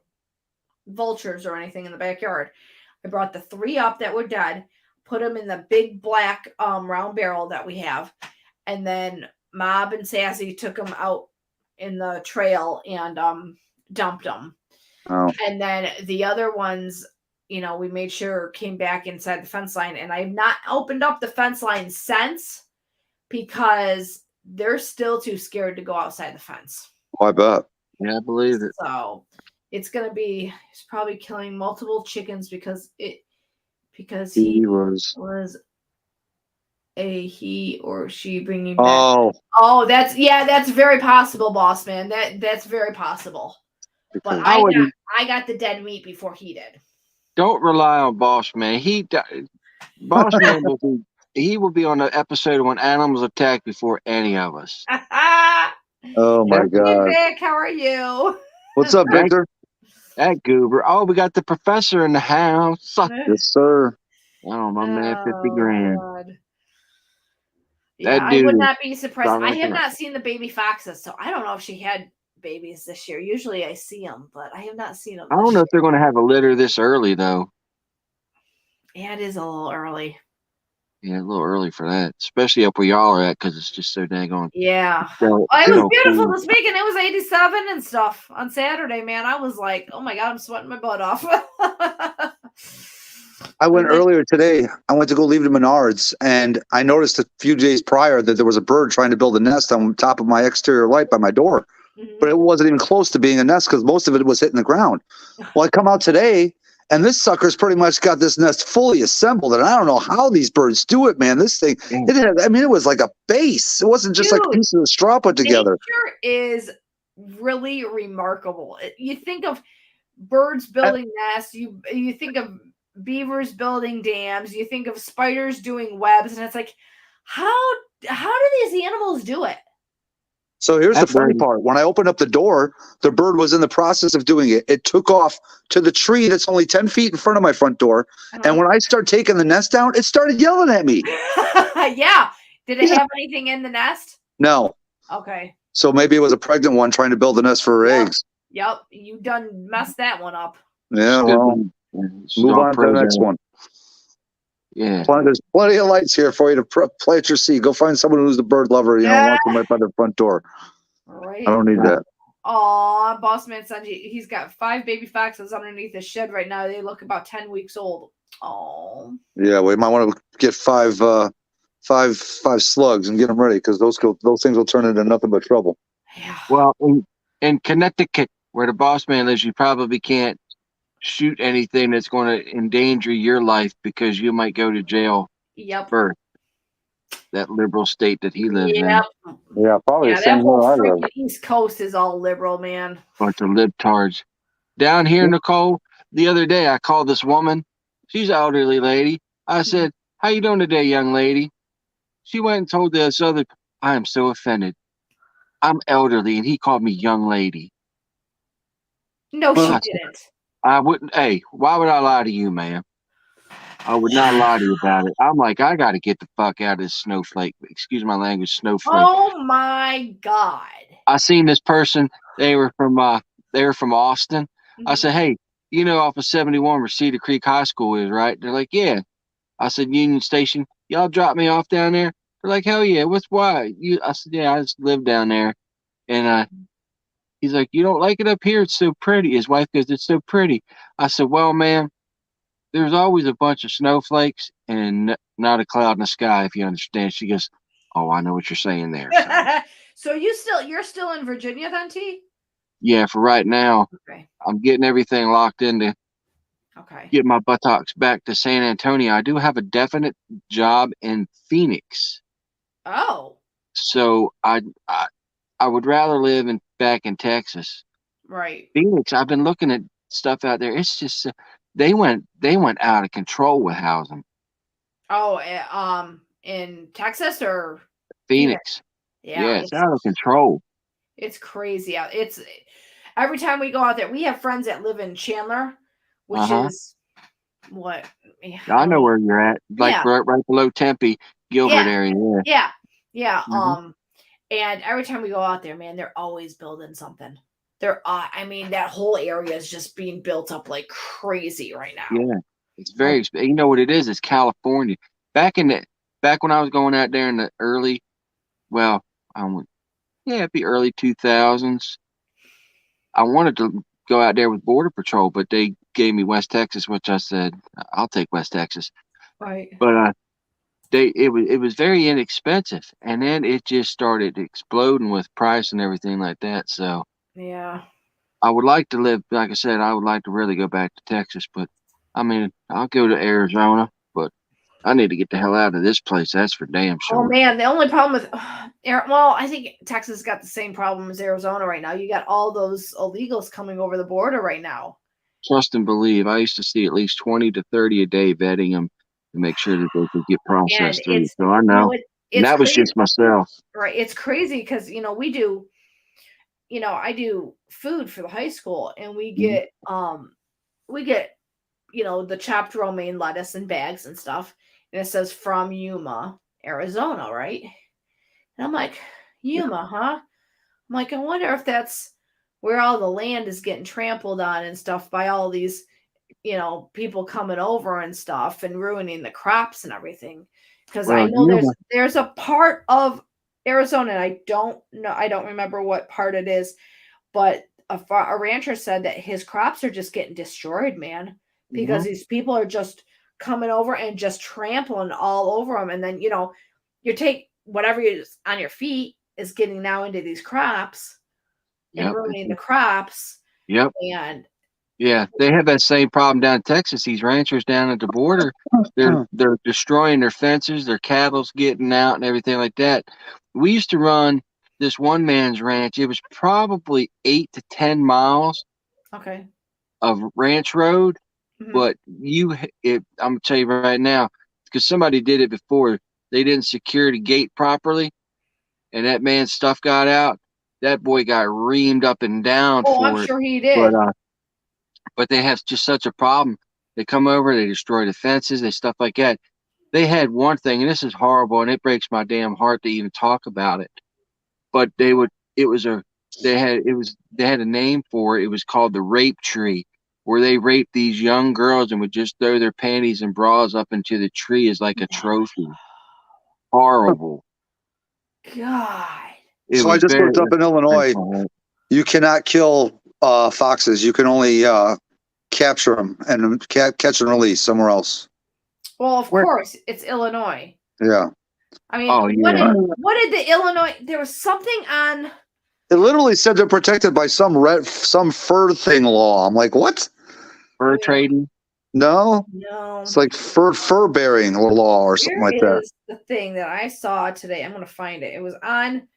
vultures or anything in the backyard. I brought the 3 up that were dead, put them in the big black round barrel that we have, and then Mob and Sassy took them out in the trail and dumped them. Oh. And then the other ones, we made sure came back inside the fence line, and I've not opened up the fence line since because they're still too scared to go outside the fence. Oh, I bet. Yeah, I believe it. So he's probably killing multiple chickens because he was a he or she bringing back. Oh, that's very possible, boss man. That's very possible. But I got the dead meat before he did. Don't rely on Boss Man. Boss Man will be on an episode when animals attack before any of us. oh my God. Vic, how are you? What's up, Victor? That goober. Oh, we got the professor in the house. Yes, sir. Oh, my man, 50 grand. God. Yeah, That I dude would is not be surprised. I have solid. not seen the baby foxes, so I don't know if she had babies this year. Usually I see them, but I have not seen them. I don't know if they're going to have a litter this early, though. Yeah, it is a little early. Yeah, a little early for that, especially up where y'all are at, because it's just so dang on. Yeah. So, It was beautiful this weekend. It was 87 and stuff on Saturday, man. I was like, oh my God, I'm sweating my butt off. I went earlier today. I went to go leave the Menards, and I noticed a few days prior that there was a bird trying to build a nest on top of my exterior light by my door. But it wasn't even close to being a nest because most of it was hitting the ground. Well, I come out today, and this sucker's pretty much got this nest fully assembled, and I don't know how these birds do it, man. This thing, it was like a base. It wasn't just like pieces of straw put together. Nature is really remarkable. You think of birds building nests, you think of beavers building dams, you think of spiders doing webs, and it's like, how do these animals do it? So here's the funny part. When I opened up the door, the bird was in the process of doing it. It took off to the tree that's only 10 feet in front of my front door. And when I start taking the nest down, it started yelling at me. Yeah. Did it have anything in the nest? No. Okay. So maybe it was a pregnant one trying to build a nest for her eggs. Yep. You done messed that one up. Yeah, well, move on to the next one. Yeah. There's plenty of lights here for you to plant your seed. Go find someone who's a bird lover, wants them right by their front door. Right. I don't need that. Aw, boss man Sanji, he's got 5 baby foxes underneath his shed right now. They look about 10 weeks old. Oh. Yeah, we might want to get five slugs and get them ready because those things will turn into nothing but trouble. Yeah. Well, in Connecticut, where the boss man lives, you probably can't shoot anything that's going to endanger your life because you might go to jail. Yep. For that liberal state that he lives in. Yeah, probably the same that whole where I freaking live. East Coast is all liberal, man. Bunch of libtards. Down here, Nicole, the other day I called this woman. She's an elderly lady. I said, "How you doing today, young lady?" She went and told this other, I am so offended. I'm elderly, and he called me young lady. No, she didn't. I wouldn't. Hey, why would I lie to you, ma'am? I would not lie to you about it. I'm like, I got to get the fuck out of this snowflake. Excuse my language, snowflake. Oh my God. I seen this person. They were from Austin. I said, hey, off of 71 where Cedar Creek High School is, right? They're like, yeah. I said, Union Station. Y'all drop me off down there? They're like, hell yeah. Why? I said, yeah, I just live down there. And he's like, you don't like it up here? It's so pretty. His wife goes, it's so pretty. I said, well, man, there's always a bunch of snowflakes and not a cloud in the sky, if you understand. She goes, Oh, I know what you're saying there. Son. So you're still in Virginia then, T? Yeah, for right now, Okay. I'm getting everything locked in to Okay. get my buttocks back to San Antonio. I do have a definite job in Phoenix, Oh, so I would rather live back in Texas. right. Phoenix, I've been looking at stuff out there. It's just they went out of control with housing. Oh, in Texas or Phoenix, yeah, it's out of control. it's crazy out. It's every time we go out there, we have friends that live in Chandler, which is what I know where you're at, like Yeah. right below Tempe, Gilbert Yeah. area. Yeah. Mhm. And every time we go out there, man, they're always building something. I mean, that whole area is just being built up like crazy right now. Yeah, it's very. You know what it is? It's California. Back when I was going out there in the early, well, it'd be early 2000s. I wanted to go out there with Border Patrol, but they gave me West Texas, which I said I'll take West Texas. Right. But it was very inexpensive, and then it just started exploding with price and everything like that. So Yeah. I would like to live, like I said, I would like to really go back to Texas, but I mean, I'll go to Arizona, but I need to get the hell out of this place. That's for damn Oh sure. man, the only problem with well, I think Texas got the same problem as Arizona right now. You got all those illegals coming over the border right now. Trust and believe. I used to see at least 20 to 30 a day vetting them to make sure that they could get And processed through. it's So I know. And it's that was crazy, just myself. right? It's crazy because I do food for the high school, and we get the chopped romaine lettuce in bags and stuff, and it says from Yuma, Arizona, right? And I'm like, Yuma, huh? I'm like, I wonder if that's where all the land is getting trampled on and stuff by all these, people coming over and stuff and ruining the crops and everything. Because I Well, know Yuma, there's a part of Arizona, and I don't remember what part it is, but a rancher said that his crops are just getting destroyed, man, because these people are just coming over and just trampling all over them. And then, you take whatever is on your feet is getting now into these crops and ruining the crops. Yep. And Yeah, they have that same problem down in Texas. These ranchers down at the border, they're destroying their fences, their cattle's getting out and everything like that. We used to run this one man's ranch. It was probably 8 to 10 miles okay. of ranch road, Mhm. but I'm gonna tell you right now, because somebody did it before. They didn't secure the gate properly, and that man's stuff got out. That boy got reamed up and down Oh, for I'm it. sure he did. But they have just such a problem. They come over, they destroy the fences, they stuff like that. They had one thing, and this is horrible, and it breaks my damn heart to even talk about it. But they had a name for it. It was called the rape tree, where they raped these young girls and would just throw their panties and bras up into the tree as like a trophy. Horrible. God. So I just looked up in Illinois. You cannot kill foxes. You can only capture them and catch and release somewhere else. Well, of course, it's Illinois. Yeah. I mean, what did the Illinois? There was something on. It literally said they're protected by some fur thing law. I'm like, what? Fur trading? No. No. It's like fur bearing law or something like that. Here is the thing that I saw today. I'm going to find it. It was on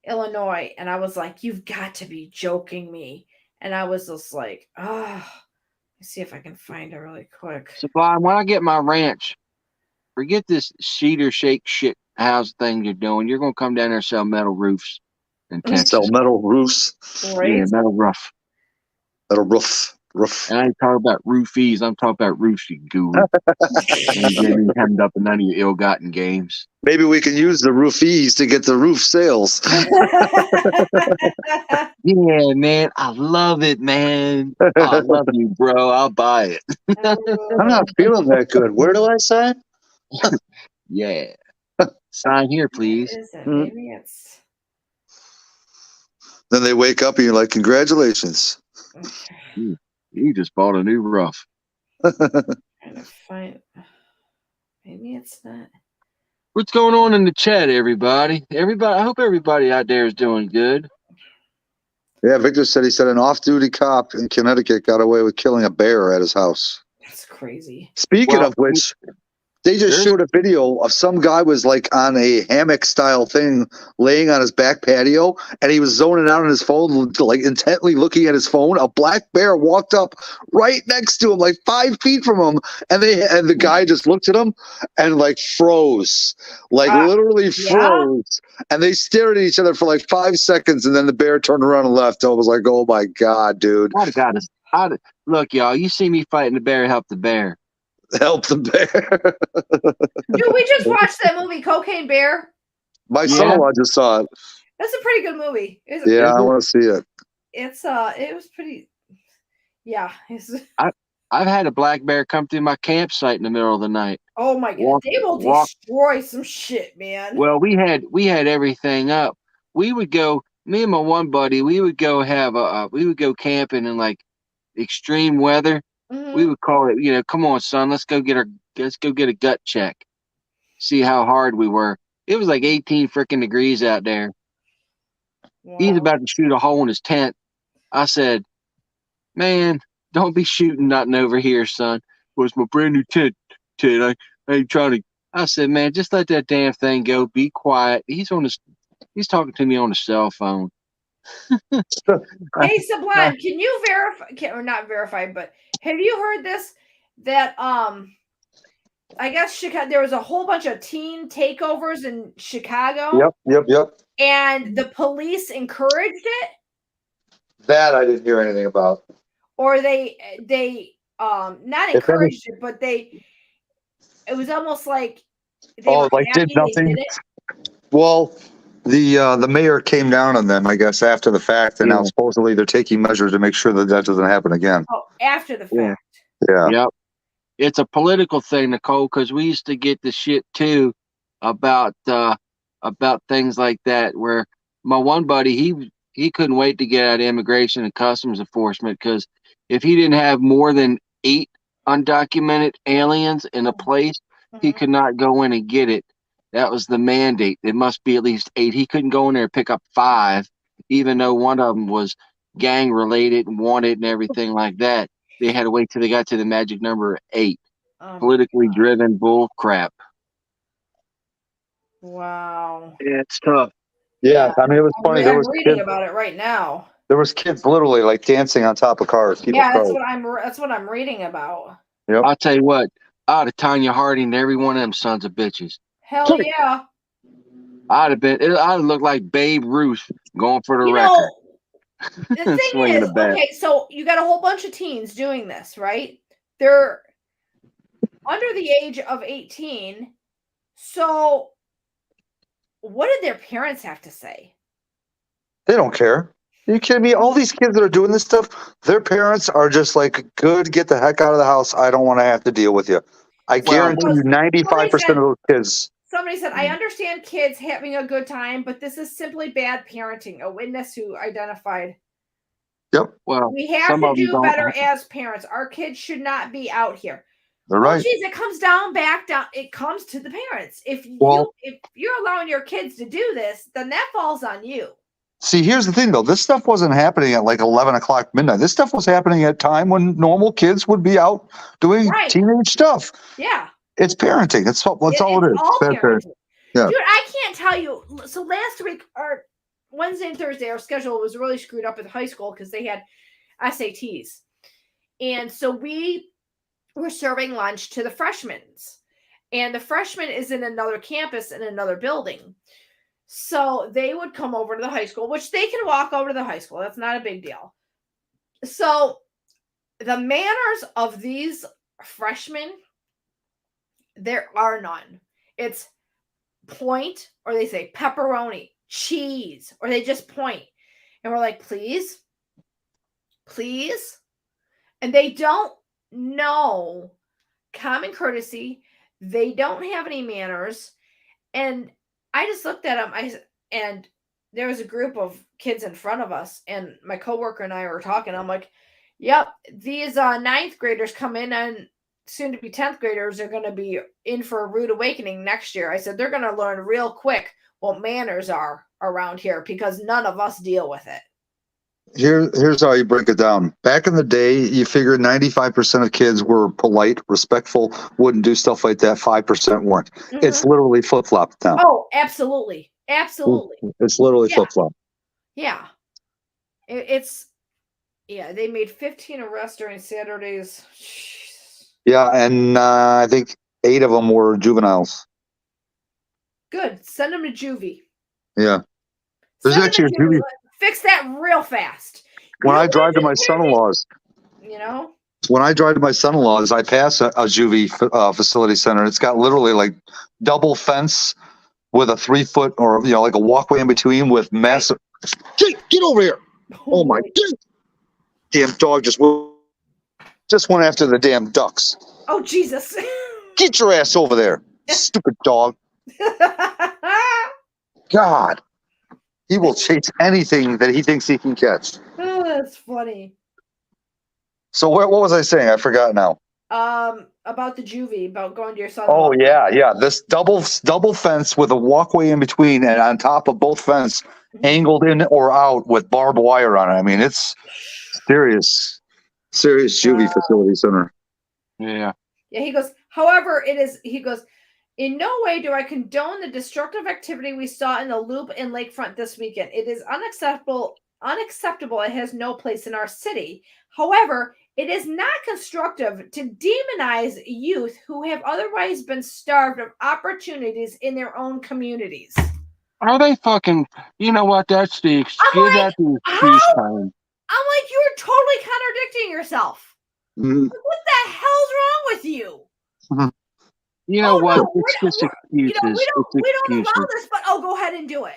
Illinois, and I was like, "You've got to be joking me!" And I was just like, "Oh." Let's see if I can find it really quick. Sublime, when I get my ranch, forget this cedar shake shit house thing you're doing. You're gonna come down there and sell metal roofs in Texas. Sell metal roofs. Right? Yeah, metal roof. Metal roof. And I ain't talking about roofies. I'm talking about roofs, you guru. And getting hemmed up in none of your ill-gotten games. Maybe we can use the roofies to get the roof sales. Yeah, man. I love it, man. I love you, bro. I'll buy it. I'm not feeling that good. Where do I sign? Yeah. Sign here, please. Is it? Maybe it's. Then they wake up and you're like, congratulations. You just bought a new roof. Trying to find. Maybe it's not. What's going on in the chat, everybody? I hope everybody out there is doing good. Yeah, Victor said he said an off-duty cop in Connecticut got away with killing a bear at his house. That's crazy. Speaking Well, of which, they just there's- showed a video of some guy was like on a hammock style thing laying on his back patio, and he was zoning out on his phone, like intently looking at his phone. A black bear walked up right next to him, like 5 feet from him, and the guy just looked at him and like froze, like literally froze. And they stared at each other for like 5 seconds, and then the bear turned around and left. I was like, "Oh my god, dude!" Look, y'all, you see me fighting the bear, help the bear. Help the bear. Dude, we just watched that movie, Cocaine Bear. My son-in-law just saw it. That's a pretty good movie. Yeah, I want to see it. It was pretty. Yeah. I've had a black bear come through my campsite in the middle of the night. Oh my god, they will destroy some shit, man. Well, we had everything up. We would go, me and my one buddy, we would go camping in like extreme weather. Mhm. We would call it, come on, son, let's go get a gut check. See how hard we were. It was like 18 freaking degrees out there. Wow. He's about to shoot a hole in his tent. I said, "Man, don't be shooting nothing over here, son. Where's my brand new tent? Ted, I ain't trying to." I said, "Man, just let that damn thing go. Be quiet." He's talking to me on the cell phone. Hey, Sublime, can you verify, or not verify, but have you heard this? That I guess Chicago, there was a whole bunch of teen takeovers in Chicago. Yep. And the police encouraged it, That I didn't hear anything about. or they not encouraged it, but it was almost like they were like happy did they nothing. did it. Well, the mayor came down on them, I guess, after the fact, and now supposedly they're taking measures to make sure that doesn't happen again. Oh, after the fact. Yeah. Yeah. Yep. It's a political thing, Nicole, because we used to get the shit too about things like that. Where my one buddy, he couldn't wait to get out of immigration and customs enforcement, because if he didn't have more than 8 undocumented aliens in a place, he could not go in and get it. That was the mandate. It must be at least 8. He couldn't go in there and pick up 5, even though one of them was gang related and wanted and everything like that. They had to wait till they got to the magic number 8. Politically driven bull crap. Wow. Yeah, it's tough. Yeah, I mean, it was funny. I'm reading about it right now. There was kids literally like dancing on top of cars. That's what I'm reading about. Yep. I'll tell you what, I'd have Tanya Harding and every one of them sons of bitches. Hell yeah. I'd have looked like Babe Ruth going for the record. The thing is, okay, so you got a whole bunch of teens doing this, right? They're under the age of 18. So what did their parents have to say? They don't care. Are you kidding me? All these kids that are doing this stuff, their parents are just like, "Good, get the heck out of the house. I don't want to have to deal with you." I guarantee you 95% of those kids. Somebody said, "I understand kids having a good time, but this is simply bad parenting." A witness who identified. Yep. Well, we have to do better as parents. Our kids should not be out here. They're right. Geez, it comes down. It comes to the parents. If you're allowing your kids to do this, then that falls on you. See, here's the thing, though. This stuff wasn't happening at like 11 o'clock midnight. This stuff was happening at a time when normal kids would be out doing teenage stuff. Yeah. It's parenting. That's all it is. All parenting. Yeah. Dude, I can't tell you. So last week, our Wednesday and Thursday, our schedule was really screwed up at high school because they had SATs. And so we were serving lunch to the freshmen. And the freshman is in another campus in another building. So they would come over to the high school, which they can walk over to the high school. That's not a big deal. So the manners of these freshmen, there are none. It's point, or they say pepperoni, cheese, or they just point. And we're like, please. And they don't know common courtesy. They don't have any manners. And I just looked at them, and there was a group of kids in front of us, and my coworker and I were talking. I'm like, yep, these 9th graders come in on soon to be 10th graders are going to be in for a rude awakening next year. I said, they're going to learn real quick what manners are around here because none of us deal with it. Here's how you break it down. Back in the day, you figure 95% of kids were polite, respectful, wouldn't do stuff like that. 5% weren't. It's literally flip flop now. Oh, absolutely. Absolutely. It's literally flip flop. Yeah. They made 15 arrests during Saturdays. Yeah, and I think 8 of them were juveniles. Good. Send them to juvie. Yeah. There's Send actually them to a juvie. Fix that real fast. When I drive to my son-in-law's, you know, when I drive to my son-in-law's, I pass a juvie facility center. It's got literally like double fence with a 3-foot or like a walkway in between with massive. Get over here! Oh my God! Damn dog just went after the damn ducks. Oh Jesus! Get your ass over there, stupid dog! God, he will chase anything that he thinks he can catch. Oh, that's funny. So what was I saying? I forgot now. About the juvie, about going to your son. Oh yeah. This double fence with a walkway in between, and on top of both fence, angled in or out with barbed wire on it. I mean, it's serious juvie facility center. Yeah. Yeah, he goes, however, he goes, in no way do I condone the destructive activity we saw in the Loop and Lakefront this weekend. It is unacceptable. It has no place in our city. However, it is not constructive to demonize youth who have otherwise been starved of opportunities in their own communities. Are they fucking? You know what? That's the excuse. That's the excuse time. I'm like, you're totally contradicting yourself. Mm-hmm. Like, what the hell's wrong with you? You know what? It's just excuses. We don't allow this, but go ahead and do it.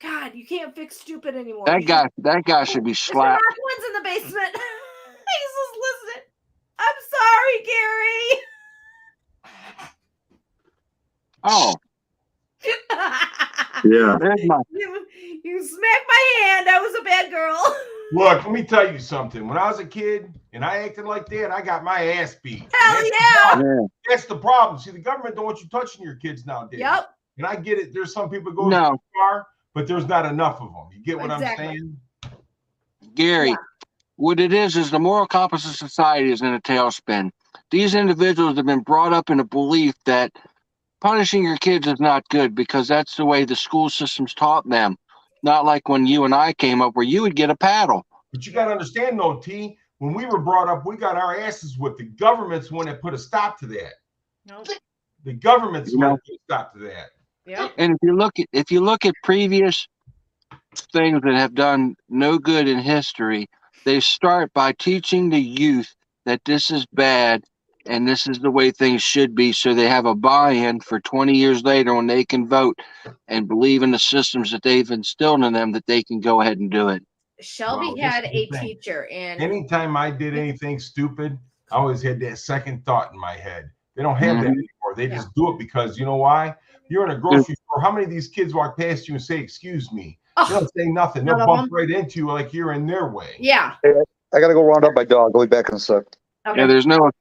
God, you can't fix stupid anymore. That guy should be slapped. Mr. Rockland's in the basement. He's just listening. I'm sorry, Gary. Oh. Yeah. You smacked my hand. I was a bad girl. Look, let me tell you something. When I was a kid and I acted like that, I got my ass beat. Hell yeah. That's the problem. See, the government don't want you touching your kids nowadays. Yep. And I get it. There's some people go too far, but there's not enough of them. You get what I'm saying? Gary, what it is the moral compass of society is in a tailspin. These individuals have been brought up in a belief that punishing your kids is not good because that's the way the school system's taught them. Not like when you and I came up where you would get a paddle. But you got to understand, though, T, when we were brought up, we got our asses whipped. The government's one that put a stop to that. Nope. The government's one that put a stop to that. Yep. And if you look at previous things that have done no good in history, they start by teaching the youth that this is bad and this is the way things should be, so they have a buy-in for 20 years later when they can vote and believe in the systems that they've instilled in them that they can go ahead and do it. Shelby had a teacher, and anytime I did anything stupid, I always had that second thought in my head. They don't have that anymore. They just do it because, you know why? You're in a grocery store. How many of these kids walk past you and say, excuse me? They don't say nothing. They'll bump right into you like you're in their way. Yeah. Hey, I got to go round up my dog. I'll be back in a sec. Okay. Yeah,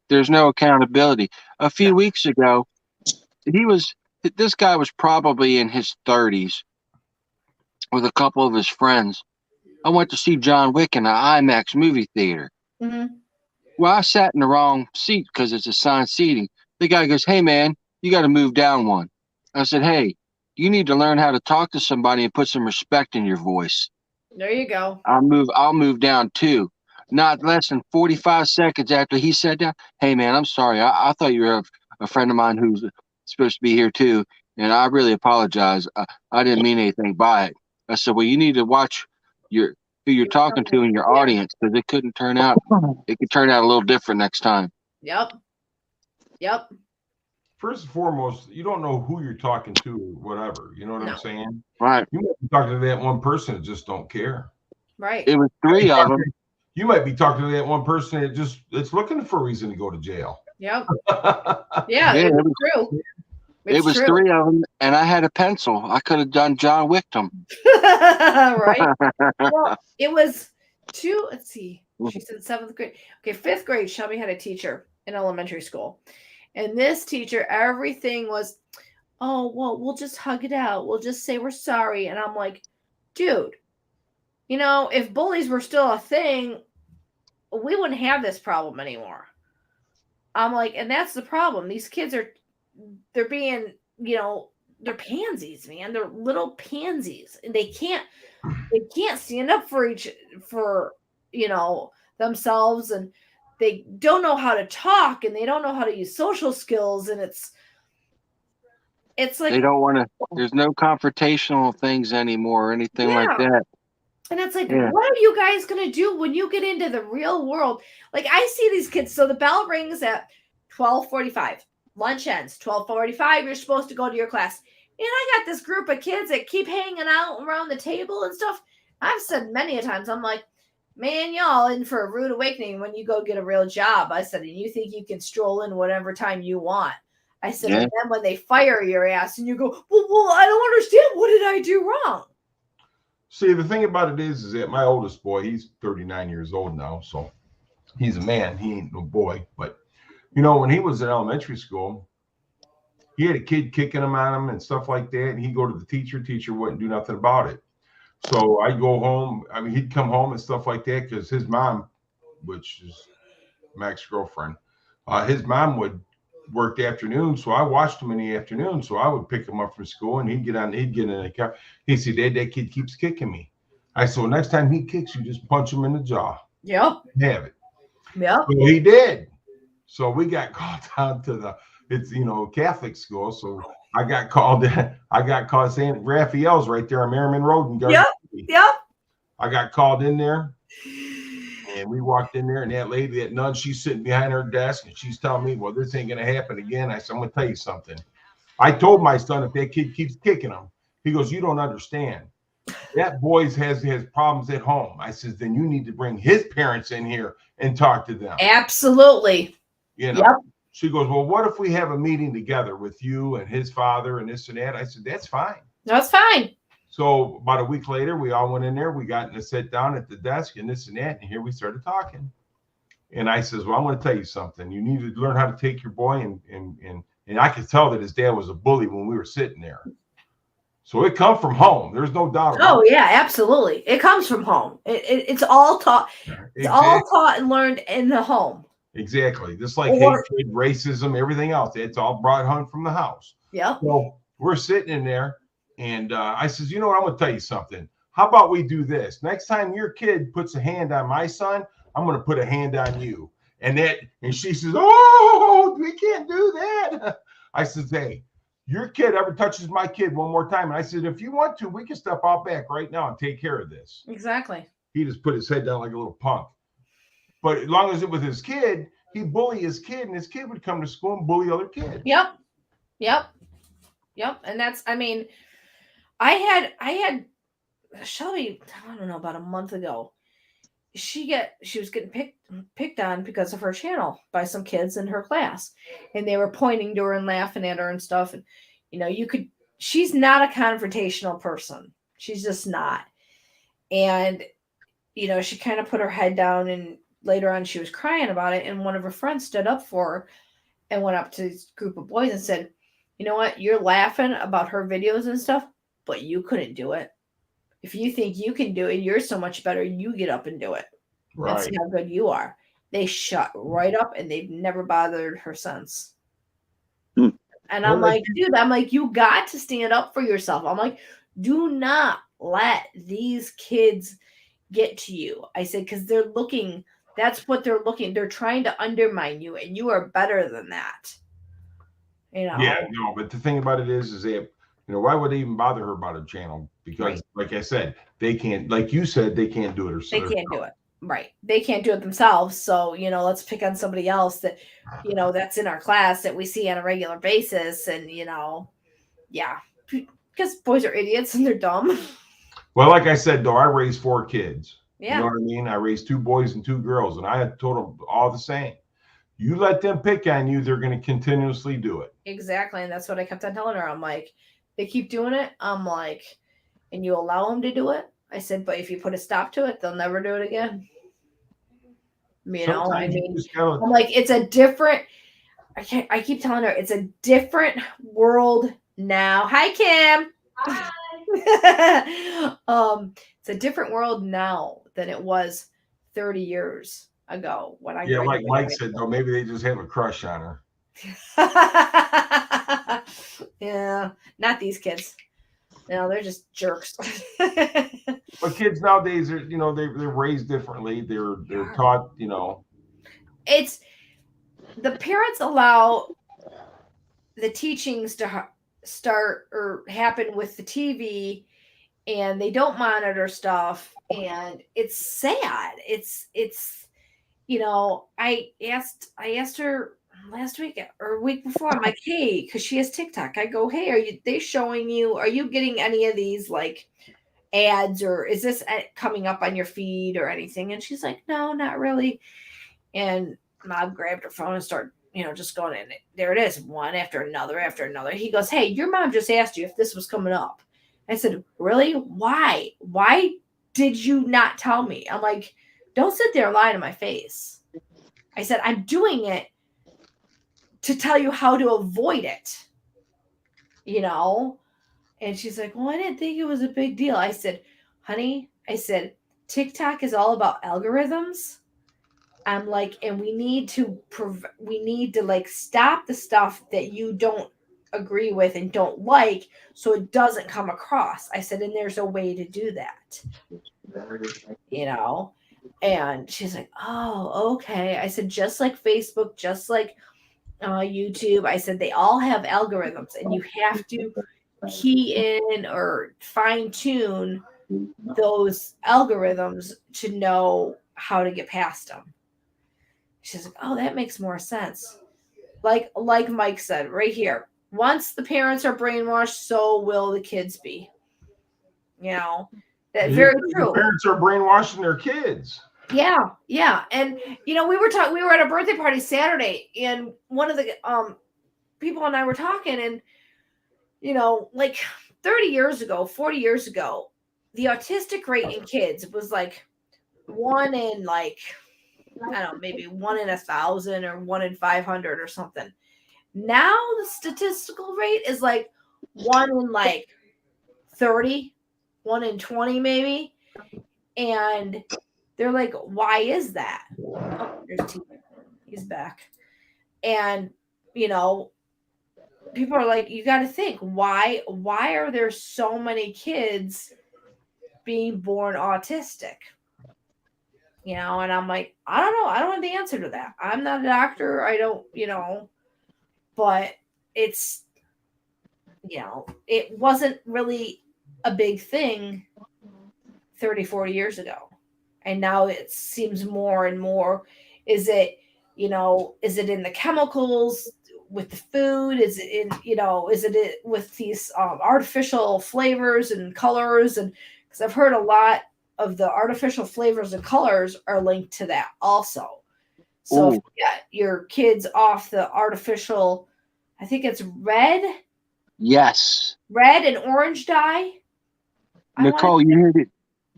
there's no accountability. A few weeks ago, this guy was probably in his 30s with a couple of his friends. I went to see John Wick in an IMAX movie theater. Mm-hmm. Well, I sat in the wrong seat because it's assigned seating. The guy goes, "Hey man, you got to move down one." I said, "Hey, you need to learn how to talk to somebody and put some respect in your voice." There you go. I'll move down too. Not less than 45 seconds after he said that, "Hey man, I'm sorry. I thought you were a friend of mine who's supposed to be here too, and I really apologize. I didn't mean anything by it." I said, "Well, you need to watch who you're talking to in your audience, because it could turn out a little different next time." Yep. First and foremost, you don't know who you're talking to or whatever. You know what I'm saying? Right. You might be talking to that one person that just don't care. Right. It was 3 of them. You might be talking to that one person that it's looking for a reason to go to jail. Yep. Yeah, it was true. It was 3 of them, and I had a pencil. I could have done John Wick them. Right. Well, it was let's see. She said 7th grade. Okay, 5th grade, Shelby had a teacher in elementary school. And this teacher, everything was, oh, well, we'll just hug it out. We'll just say we're sorry. And I'm like, dude, if bullies were still a thing, we wouldn't have this problem anymore. I'm like, and that's the problem. These kids they're being, they're pansies, man. They're little pansies. And they can't stand up for themselves, and they don't know how to talk, and they don't know how to use social skills, and it's like they don't want to. There's no confrontational things anymore or anything like that. And it's like, what are you guys gonna do when you get into the real world? Like, I see these kids. So the bell rings at 12:45. Lunch ends 12:45. You're supposed to go to your class. And I got this group of kids that keep hanging out around the table and stuff. I've said many a times, I'm like, man, y'all in for a rude awakening when you go get a real job. I said, and you think you can stroll in whatever time you want. I said, and then when they fire your ass and you go, well, I don't understand. What did I do wrong? See, the thing about it is that my oldest boy, he's 39 years old now, so he's a man. He ain't no boy. But, when he was in elementary school, he had a kid kicking him on him and stuff like that, and he'd go to the teacher wouldn't do nothing about it. So I'd go home. I mean, he'd come home and stuff like that because his mom, which is my ex-girlfriend, his mom would work the afternoon, so I watched him in the afternoon. So I would pick him up from school, and he'd get in the car. He'd say, Dad, that kid keeps kicking me. I said, well, next time he kicks you, just punch him in the jaw. Yep. Have it. Yep. So he did. So we got called down to Catholic school. So I got called St. Raphael's right there on Merriman Road in Garden City. Yep. I got called in there, and we walked in there, and that lady, that nun, she's sitting behind her desk, and she's telling me, well, this ain't going to happen again. I said, I'm going to tell you something. I told my son, if that kid keeps kicking him, he goes, you don't understand. That boy has problems at home. I says, then you need to bring his parents in here and talk to them. Absolutely. Yep. She goes, well, what if we have a meeting together with you and his father and this and that? I said, that's fine. That's fine. So about a week later, we all went in there. We got to sit down at the desk and this and that. And here we started talking. And I says, well, I'm going to tell you something. You need to learn how to take your boy. And I could tell that his dad was a bully when we were sitting there. So it come from home. There's no doubt about it. Yeah, absolutely. It comes from home. It's all taught. It's all taught and learned in the home. Exactly. Just like hatred, racism, everything else. It's all brought home from the house. Yeah. So we're sitting in there, and I says, you know what? I'm going to tell you something. How about we do this? Next time your kid puts a hand on my son, I'm going to put a hand on you. And she says, oh, we can't do that. I says, hey, your kid ever touches my kid one more time. And I said, if you want to, we can step out back right now and take care of this. Exactly. He just put his head down like a little punk. But as long as it was his kid, he'd bully his kid, and his kid would come to school and bully other kids. Yep. And that's, I mean, I had Shelby, I don't know, about a month ago. She was getting picked on because of her channel by some kids in her class, and they were pointing to her and laughing at her and stuff. And she's not a confrontational person. She's just not. And she kind of put her head down, and later on she was crying about it. And one of her friends stood up for her and went up to this group of boys and said, you know what? You're laughing about her videos and stuff, but you couldn't do it. If you think you can do it, you're so much better. You get up and do it. Right. And see how good you are. They shut right up, and they've never bothered her since. And I'm like, dude, you got to stand up for yourself. I'm like, do not let these kids get to you. I said, because that's what they're looking. They're trying to undermine you, and you are better than that. Yeah, no, but the thing about it is that, why would they even bother her about her channel? Because, like I said, they can't, like you said, they can't do it. They can't do it. Right. They can't do it themselves. So, let's pick on somebody else that, that's in our class that we see on a regular basis. And, yeah, because boys are idiots and they're dumb. Well, like I said, though, I raised 4 kids. Yeah. You know what I mean? I raised 2 boys and 2 girls, and I had total all the same. You let them pick on you, they're going to continuously do it. Exactly. And that's what I kept on telling her. I'm like, they keep doing it. I'm like, and you allow them to do it. I said, but if you put a stop to it, they'll never do it again. You know, I Sometimes you mean, just gotta- I'm like, it's a different. I keep telling her it's a different world now. Hi, Kim. Hi. It's a different world now than it was 30 years ago when I yeah, like graduated. Mike said, though, maybe they just have a crush on her. Yeah, not these kids. No, they're just jerks. But kids nowadays are, you know, they're raised differently. They're taught, you know. It's the parents allow the teachings to start or happen with the TV, and they don't monitor stuff, and it's sad. It's you know, I asked her last week or week before. I'm like, hey, because she has TikTok. I go, hey, are you getting any of these like ads, or is this coming up on your feed or anything? And she's like, no, not really. And Mom grabbed her phone and started, you know, just going in. There it is, one after another after another. He goes, hey, your mom just asked you if this was coming up. I said, really? Why? Why did you not tell me? I'm like, don't sit there and lie to my face. I said, I'm doing it to tell you how to avoid it, you know? And she's like, well, I didn't think it was a big deal. I said, honey, I said, TikTok is all about algorithms. I'm like, and we need to like stop the stuff that you don't agree with and don't like, so it doesn't come across. I said, and there's a way to do that, you know? And she's like, oh, okay. I said, just like Facebook, just like YouTube. I said, they all have algorithms, and you have to key in or fine tune those algorithms to know how to get past them. She's like, oh, that makes more sense. Like Mike said right here, once the parents are brainwashed, so will the kids be. You know, that's very true. The parents are brainwashing their kids. Yeah. And you know, we were at a birthday party Saturday, and one of the people and I were talking, and you know, like 30 years ago, 40 years ago, the autistic rate in kids was like 1 in like, I don't know, maybe 1 in 1,000 or 1 in 500 or something. Now the statistical rate is like 1 in like 30, 1 in 20 maybe. And they're like, why is that? Oh, there's T. He's back. And, you know, people are like, you got to think, why are there so many kids being born autistic? You know, and I'm like, I don't know. I don't have the answer to that. I'm not a doctor. I don't, you know, but it's, you know, it wasn't really a big thing 30, 40 years ago. And now it seems more and more. Is it, you know, is it in the chemicals with the food? Is it in, you know, is it with these artificial flavors and colors? And because I've heard a lot of the artificial flavors and colors are linked to that also. So if you get your kids off the artificial, I think it's red. Yes. Red and orange dye. Nicole, you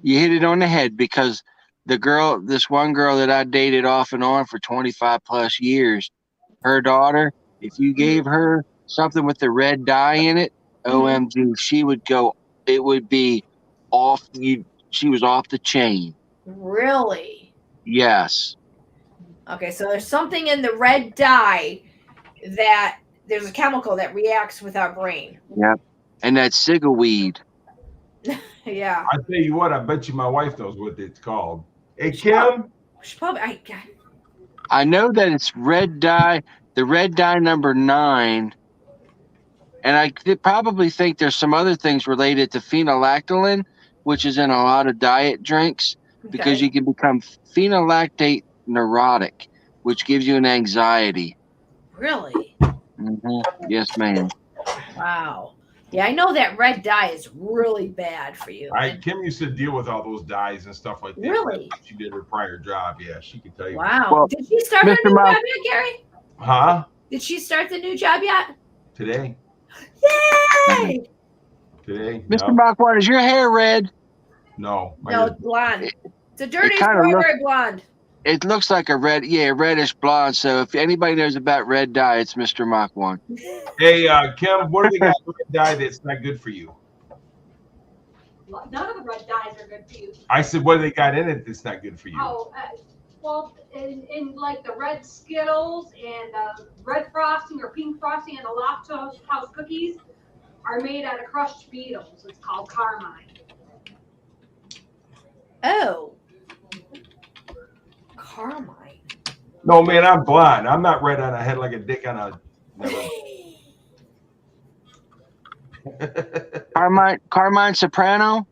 hit it on the head, because this one girl that I dated off and on for 25 plus years, her daughter, if you gave her something with the red dye in it, OMG, she would go, it would be off. She was off the chain. Really? Yes. Okay, so there's something in the red dye that there's a chemical that reacts with our brain. Yep. And that's cigaweed. Yeah. I tell you what, I bet you my wife knows what it's called. Hey, Kim. She probably, I know that it's red dye, the red dye number 9. And I probably think there's some other things related to phenolactolin, which is in a lot of diet drinks, because you can become phenolactate neurotic, which gives you an anxiety. Really? Mm-hmm. Yes, ma'am. Wow. Yeah, I know that red dye is really bad for you. Kim used to deal with all those dyes and stuff like that. Really? She did her prior job. Yeah, she could tell you. Wow. Well, did she start her new job yet, Gary? Huh? Did she start the new job yet? Today. Yay! Today. Mr. Bachwart, is your hair red? No. No, it's blonde. It's a dirty kinda strawberry blonde. It looks like a reddish blonde. So if anybody knows about red dye, it's Mr. Mach 1. Hey, Kim, what do they got in red dye that's not good for you? None of the red dyes are good for you. I said, what do they got in it that's not good for you? Oh, well, in like the red Skittles and red frosting or pink frosting and the Loftus House cookies are made out of crushed beetles. It's called carmine. Oh. Carmine. No, man, I'm blonde. I'm not red on a head like a dick on a. Carmine Soprano?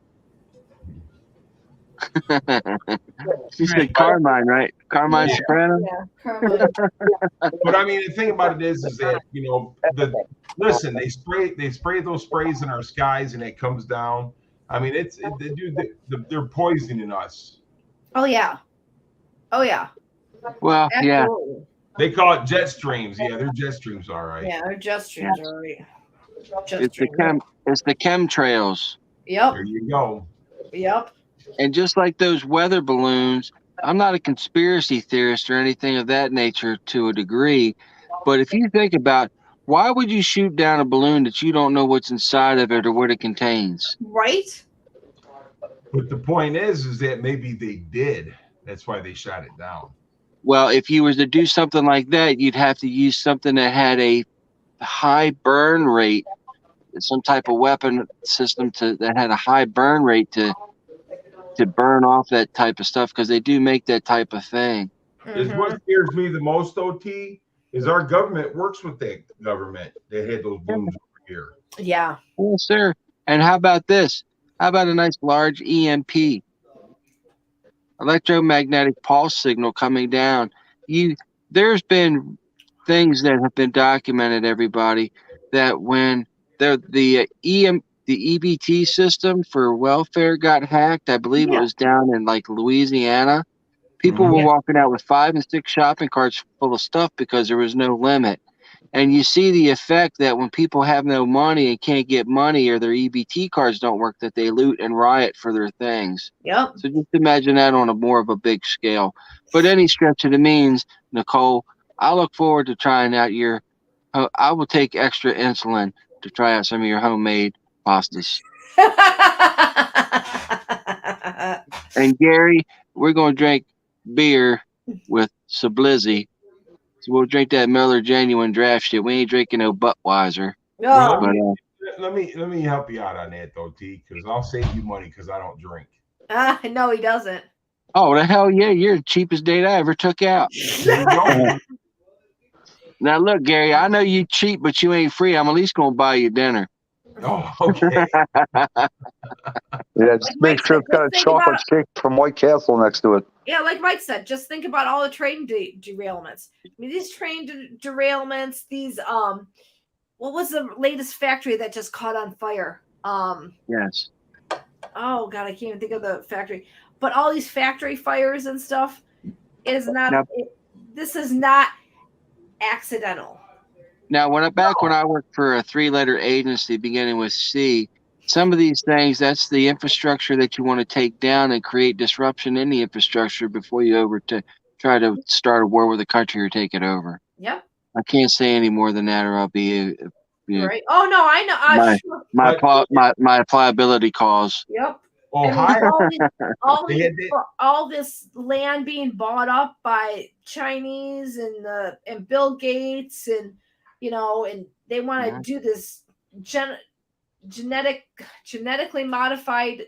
She said Carmine, right? Carmine Yeah. Soprano? Yeah, Carmine. But I mean, the thing about it is that listen, they spray those sprays in our skies and it comes down. I mean, they're poisoning us. Oh yeah. Oh yeah. Well, yeah. Absolutely. They call it jet streams. Yeah, they're jet streams, all right. Yeah, they're just streams Yes. already. It's the chemtrails. Yep. There you go. Yep. And just like those weather balloons, I'm not a conspiracy theorist or anything of that nature to a degree, but if you think about why would you shoot down a balloon that you don't know what's inside of it or what it contains? Right? But the point is that maybe they did. That's why they shot it down. Well, if you were to do something like that, you'd have to use something that had a high burn rate, some type of weapon system that had a high burn rate to burn off that type of stuff, because they do make that type of thing. Is what scares me the most, OT, is our government works with that government that had those balloons over here. Yeah. Well, sir. And how about this? How about a nice large EMP, electromagnetic pulse signal coming down? There's been things that have been documented, everybody, that when the EBT system for welfare got hacked, I believe it was down in like Louisiana. People were walking out with 5 and 6 shopping carts full of stuff because there was no limit. And you see the effect that when people have no money and can't get money, or their EBT cards don't work, that they loot and riot for their things. Yep. So just imagine that on a more of a big scale. But any stretch of the means, Nicole, I look forward to trying out I will take extra insulin to try out some of your homemade pastas. And Gary, we're going to drink beer with Sublizzy. So we'll drink that Miller Genuine draft shit. We ain't drinking no Budweiser. No. But, Let me help you out on that though, T, because I'll save you money because I don't drink. No, he doesn't. oh, the hell yeah, you're the cheapest date I ever took out. There you go. Now look, Gary, I know you cheap, but you ain't free. I'm at least gonna buy you dinner. Oh, okay. Yeah, just make sure it's got a Think chocolate about- shake from White Castle next to it. Yeah, like Mike said, just think about all the train derailments. I mean, these train derailments, these what was the latest factory that just caught on fire? Yes. Oh god, I can't even think of the factory. But all these factory fires and stuff is not. Now- This is not accidental. Now, when I worked for a 3-letter agency beginning with C, some of these things, that's the infrastructure that you want to take down and create disruption in the infrastructure before you try to start a war with a country or take it over. Yep. I can't say any more than that, or I'll be Right. Oh no, I know. Sure. my pliability cause. Yep. Ohio. And They had that- all this land being bought up by Chinese and Bill Gates and and they want to do this genetically modified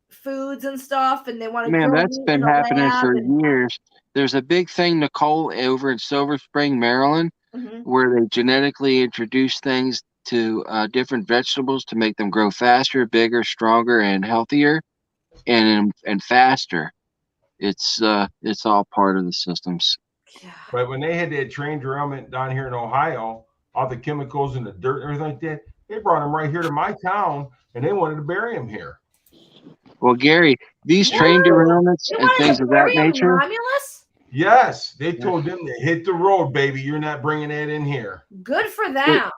foods and stuff, and they want to. Man, grow that's meat been in a happening lab for and- years. There's a big thing, Nicole, over in Silver Spring, Maryland, Mhm. where they genetically introduce things to different vegetables to make them grow faster, bigger, stronger, and healthier, and faster. It's all part of the systems. Yeah. But when they had that train derailment down here in Ohio, all the chemicals in the dirt and everything like that, they brought them right here to my town, and they wanted to bury them here. Well, Gary, these train Whoa. derailments They and wanted things to of that bury a nature. Romulus? Yes, they told them to hit the road, baby. You're not bringing that in here. Good for them.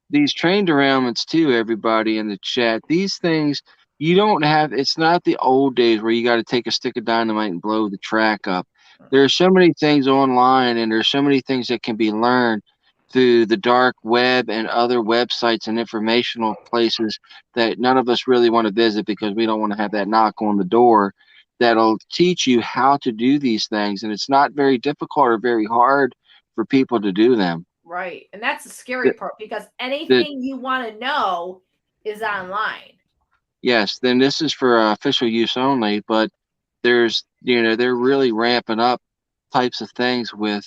These train derailments too, everybody in the chat. These things, you don't have, it's not the old days where you got to take a stick of dynamite and blow the track up. There are so many things online, and there's so many things that can be learned through the dark web and other websites and informational places that none of us really want to visit because we don't want to have that knock on the door, that'll teach you how to do these things. And it's not very difficult or very hard for people to do them. Right. And that's the scary part, because anything you want to know is online. Yes, then this is for official use only, but there's, they're really ramping up types of things with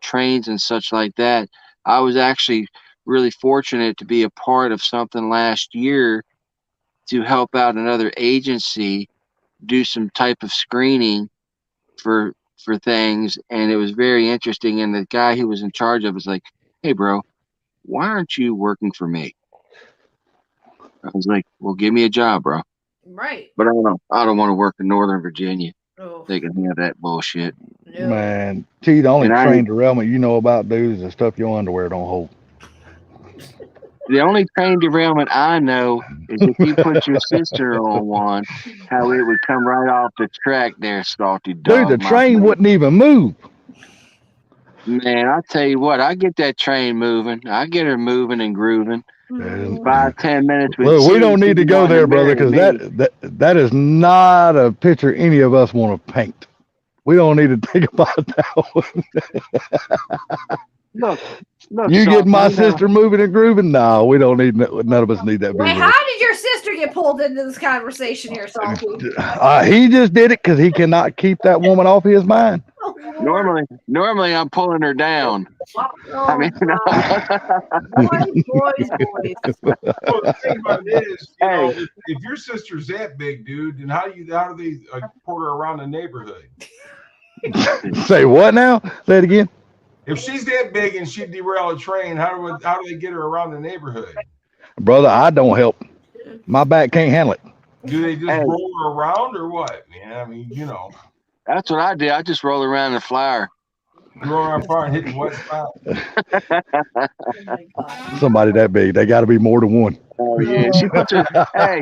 trains and such like that. I was actually really fortunate to be a part of something last year to help out another agency do some type of screening for things, and it was very interesting. And the guy who was in charge of it was like, "Hey, bro, why aren't you working for me?" I was like, "Well, give me a job, bro." Right. But I don't want to work in Northern Virginia. Oh, They can have that bullshit. no. Man, T, the only And train derailment you know about, dude, is the stuff your underwear don't hold. The only train derailment I know is if you put your sister on one, how it would come right off the track there, salty dog. Dude, the my train friend. wouldn't even move. Man, I tell you what, I get that train moving. I get her moving and grooving. Man, 5-10 minutes. With Look, we don't Susie need to go wanting there, brother, marry because me. that is not a picture any of us want to paint. We don't need to think about that one. Look, You get Salty, my you know, sister moving and grooving? No, we don't need. None of us need that Wait, visual. how did your sister get pulled into this conversation here, Salty? He just did it because he cannot keep that woman off his mind. Normally I'm pulling her down. I mean, boys. Well, the thing about it is, Hey. if your sister's that big, dude, then how do they port her around the neighborhood? Say what now? Say it again. If she's that big and she derail a train, how do they get her around the neighborhood? Brother, I don't help. My back can't handle it. Do they just Hey. roll her around or what, man? I mean, that's what I do. I just roll around in a flower. roll around far and hitting what spot? Oh my God. Somebody that big, they got to be more than one. Oh yeah, she puts her. Hey,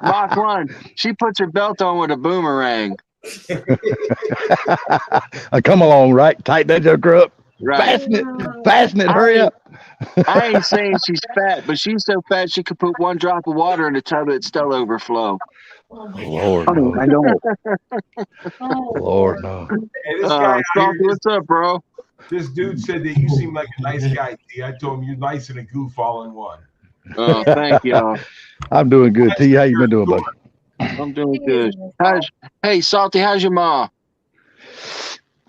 Mach 1. She puts her belt on with a boomerang. Come along, right? Tighten that joker up. Right. Fasten it. Hurry up. I ain't saying she's fat, but she's so fat she could put one drop of water in the tub and still overflow. Oh my Lord, I no. know. God. Lord, no. Hey, this guy out Salty, here, what's up, bro? this dude said that you seem like a nice guy, T. I told him you're nice and a goof all in one. Oh, thank y'all. I'm doing good. T, how you been doing, buddy? I'm doing good. Hey, Salty, how's your mom?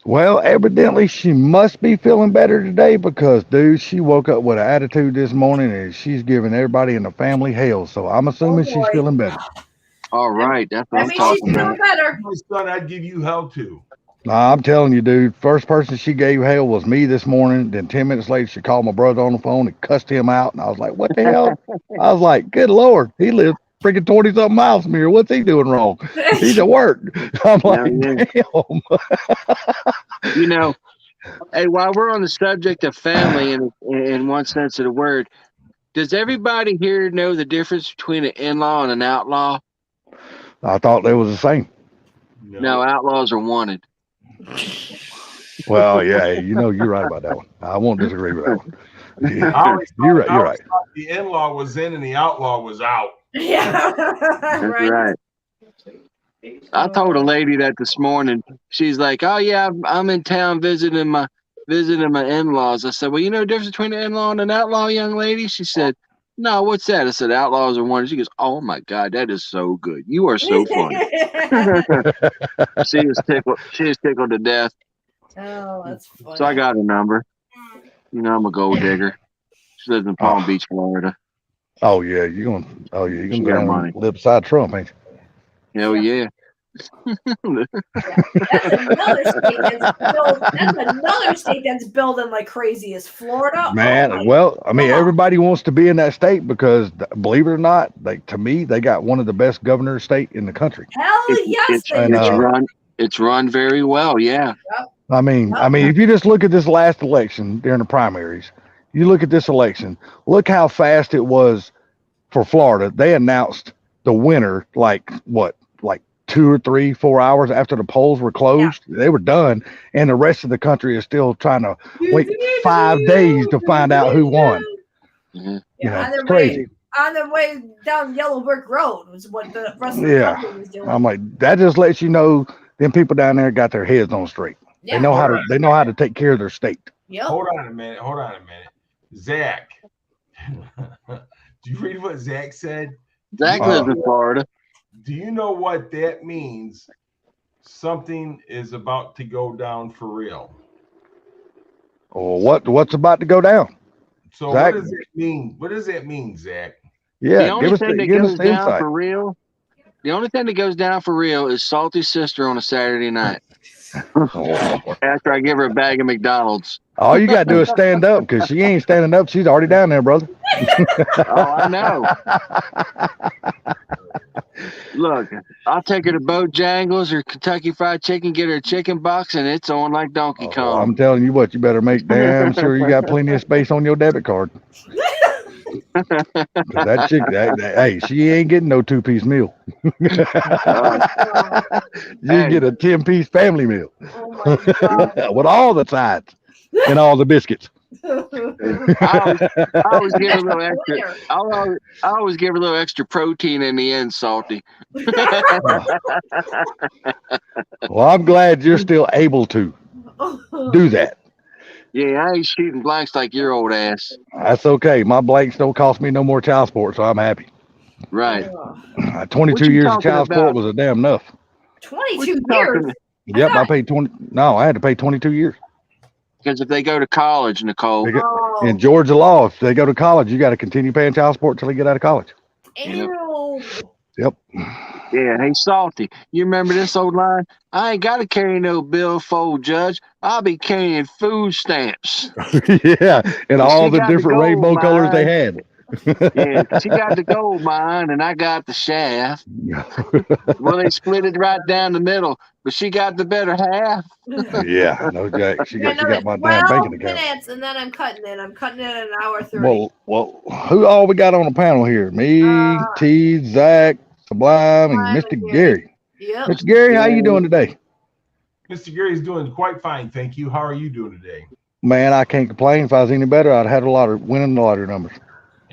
Well, evidently she must be feeling better today because, dude, she woke up with an attitude this morning and she's giving everybody in the family hell. So I'm assuming she's boy. feeling better. All right, that's what That I'm means she's talking feeling about. better. My son, I'd give you hell too. Nah, I'm telling you, dude, first person she gave hell was me this morning. Then 10 minutes later, she called my brother on the phone and cussed him out. And I was like, what the hell? I was like, good Lord, he lives freaking 20-something miles from here. What's he doing wrong? He's at work. I'm like, Yeah. damn. You know, hey, while we're on the subject of family in one sense of the word, does everybody here know the difference between an in-law and an outlaw? I thought they was the same. No, outlaws are wanted. Well, yeah, you know, you're right about that one. I won't disagree with that one. Yeah, I always you're right. thought- I You're always right. thought the in-law was in and the outlaw was out. Yeah. That's right. right. I told a lady that this morning. She's like, "Oh yeah, I'm in town visiting my in-laws." I said, "Well, you know the difference between an in-law and an outlaw, young lady?" She said, "No, what's that?" I said, "Outlaws are one." She goes, "Oh my God, that is so good. You are so funny." She is tickled. She is tickled to death. Oh, that's funny. So I got her number. You know, I'm a gold digger. She lives in Palm Beach, Florida. Oh yeah, you're gonna. Oh yeah, you're She gonna got go money. and live beside Trump, ain't you? Hell yeah. That's another state that's building like crazy is Florida. Man, Oh my well, I mean, God. everybody wants to be in that state because, believe it or not, to me, they got one of the best governor state in the country. Hell yes, they and, do. It's run very well. Yeah. I mean, if you just look at this last election during the primaries, you look at this election, look how fast it was for Florida. They announced the winner, like 2 or 3, 4 hours after the polls were closed. They were done, and the rest of the country is still trying to wait 5 days to find out who won. Mhm. You know, on it's their crazy. way on their way down Yellow Brick Road was what the rest of the Yeah. country was doing. I'm like, that just lets you know them people down there got their heads on straight. Yeah. They know how to take care of their state. Yep. Hold on a minute. Zach. Do you read what Zach said? Zach lives in Florida. Do you know what that means? Something is about to go down for real. Or what's about to go down? So Zach- what does it mean? What does that mean, Zach? Yeah, The only thing that give us goes the down insight. for real. The only thing that goes down for real is Salty's sister on a Saturday night after I give her a bag of McDonald's. All you got to do is stand up, because she ain't standing up. She's already down there, brother. Oh, I know. Look, I'll take her to Bojangles or Kentucky Fried Chicken, get her a chicken box, and it's on like Donkey Oh, Kong. I'm telling you what, you better make damn sure you got plenty of space on your debit card. 'Cause that chick, hey, she ain't getting no 2-piece meal. You Hey. get a 10-piece family meal Oh my god. with all the sides and all the biscuits. I always give a little extra. I always give a little extra protein in the end, Salty. Well, I'm glad you're still able to do that. Yeah, I ain't shooting blanks like your old ass. That's okay. My blanks don't cost me no more child support, so I'm happy. Right. 22 you years of talking child support about? was a damn enough. 22 years. Yep, I paid 20. No, I had to pay 22 years. Because if they go to college, Nicole, They get- Oh, In Georgia law, if they go to college, you got to continue paying child support until they get out of college. ew. Yep. yeah, hey Salty, you remember this old line? I ain't got to carry no billfold, Judge. I'll be carrying food stamps. Yeah, and all She the got the different gold rainbow colors they mine. had. Yeah, she got the gold mine and I got the shaft. Well, they split it right down the middle, but she got the better half. Yeah, no, Jack. She got my damn 12 banking account. minutes and then I'm cutting it. I'm cutting it at an hour 30. Well, who all we got on the panel here? Me, T, Zach, Sublime, and Sublime Mr. and Gary. Yep. Mr. Gary, how you doing today? Mr. Gary's doing quite fine, thank you. How are you doing today? Man, I can't complain. If I was any better, I'd had winning the lottery numbers.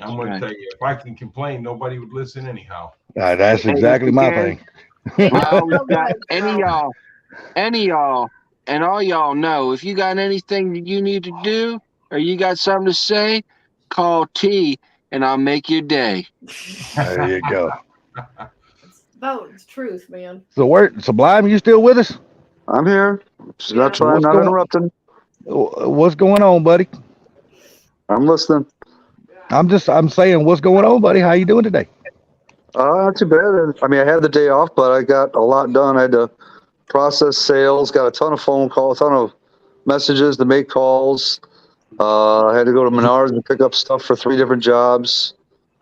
I'm going to Right. tell you, if I can complain, nobody would listen anyhow. That's Hey, exactly Mr. my Gary. thing. I always got any y'all, and all y'all know if you got anything that you need to do or you got something to say, call T and I'll make your day. There you go. It's truth, man. So, Sublime, you still with us? I'm here. Just not Yeah. trying, What's not going- interrupting. What's going on, buddy? I'm listening. I'm saying, what's going on, buddy? How you doing today? Not too bad. I mean, I had the day off, but I got a lot done. I had to process sales, got a ton of phone calls, a ton of messages to make calls. I had to go to Menards and pick up stuff for 3 different jobs.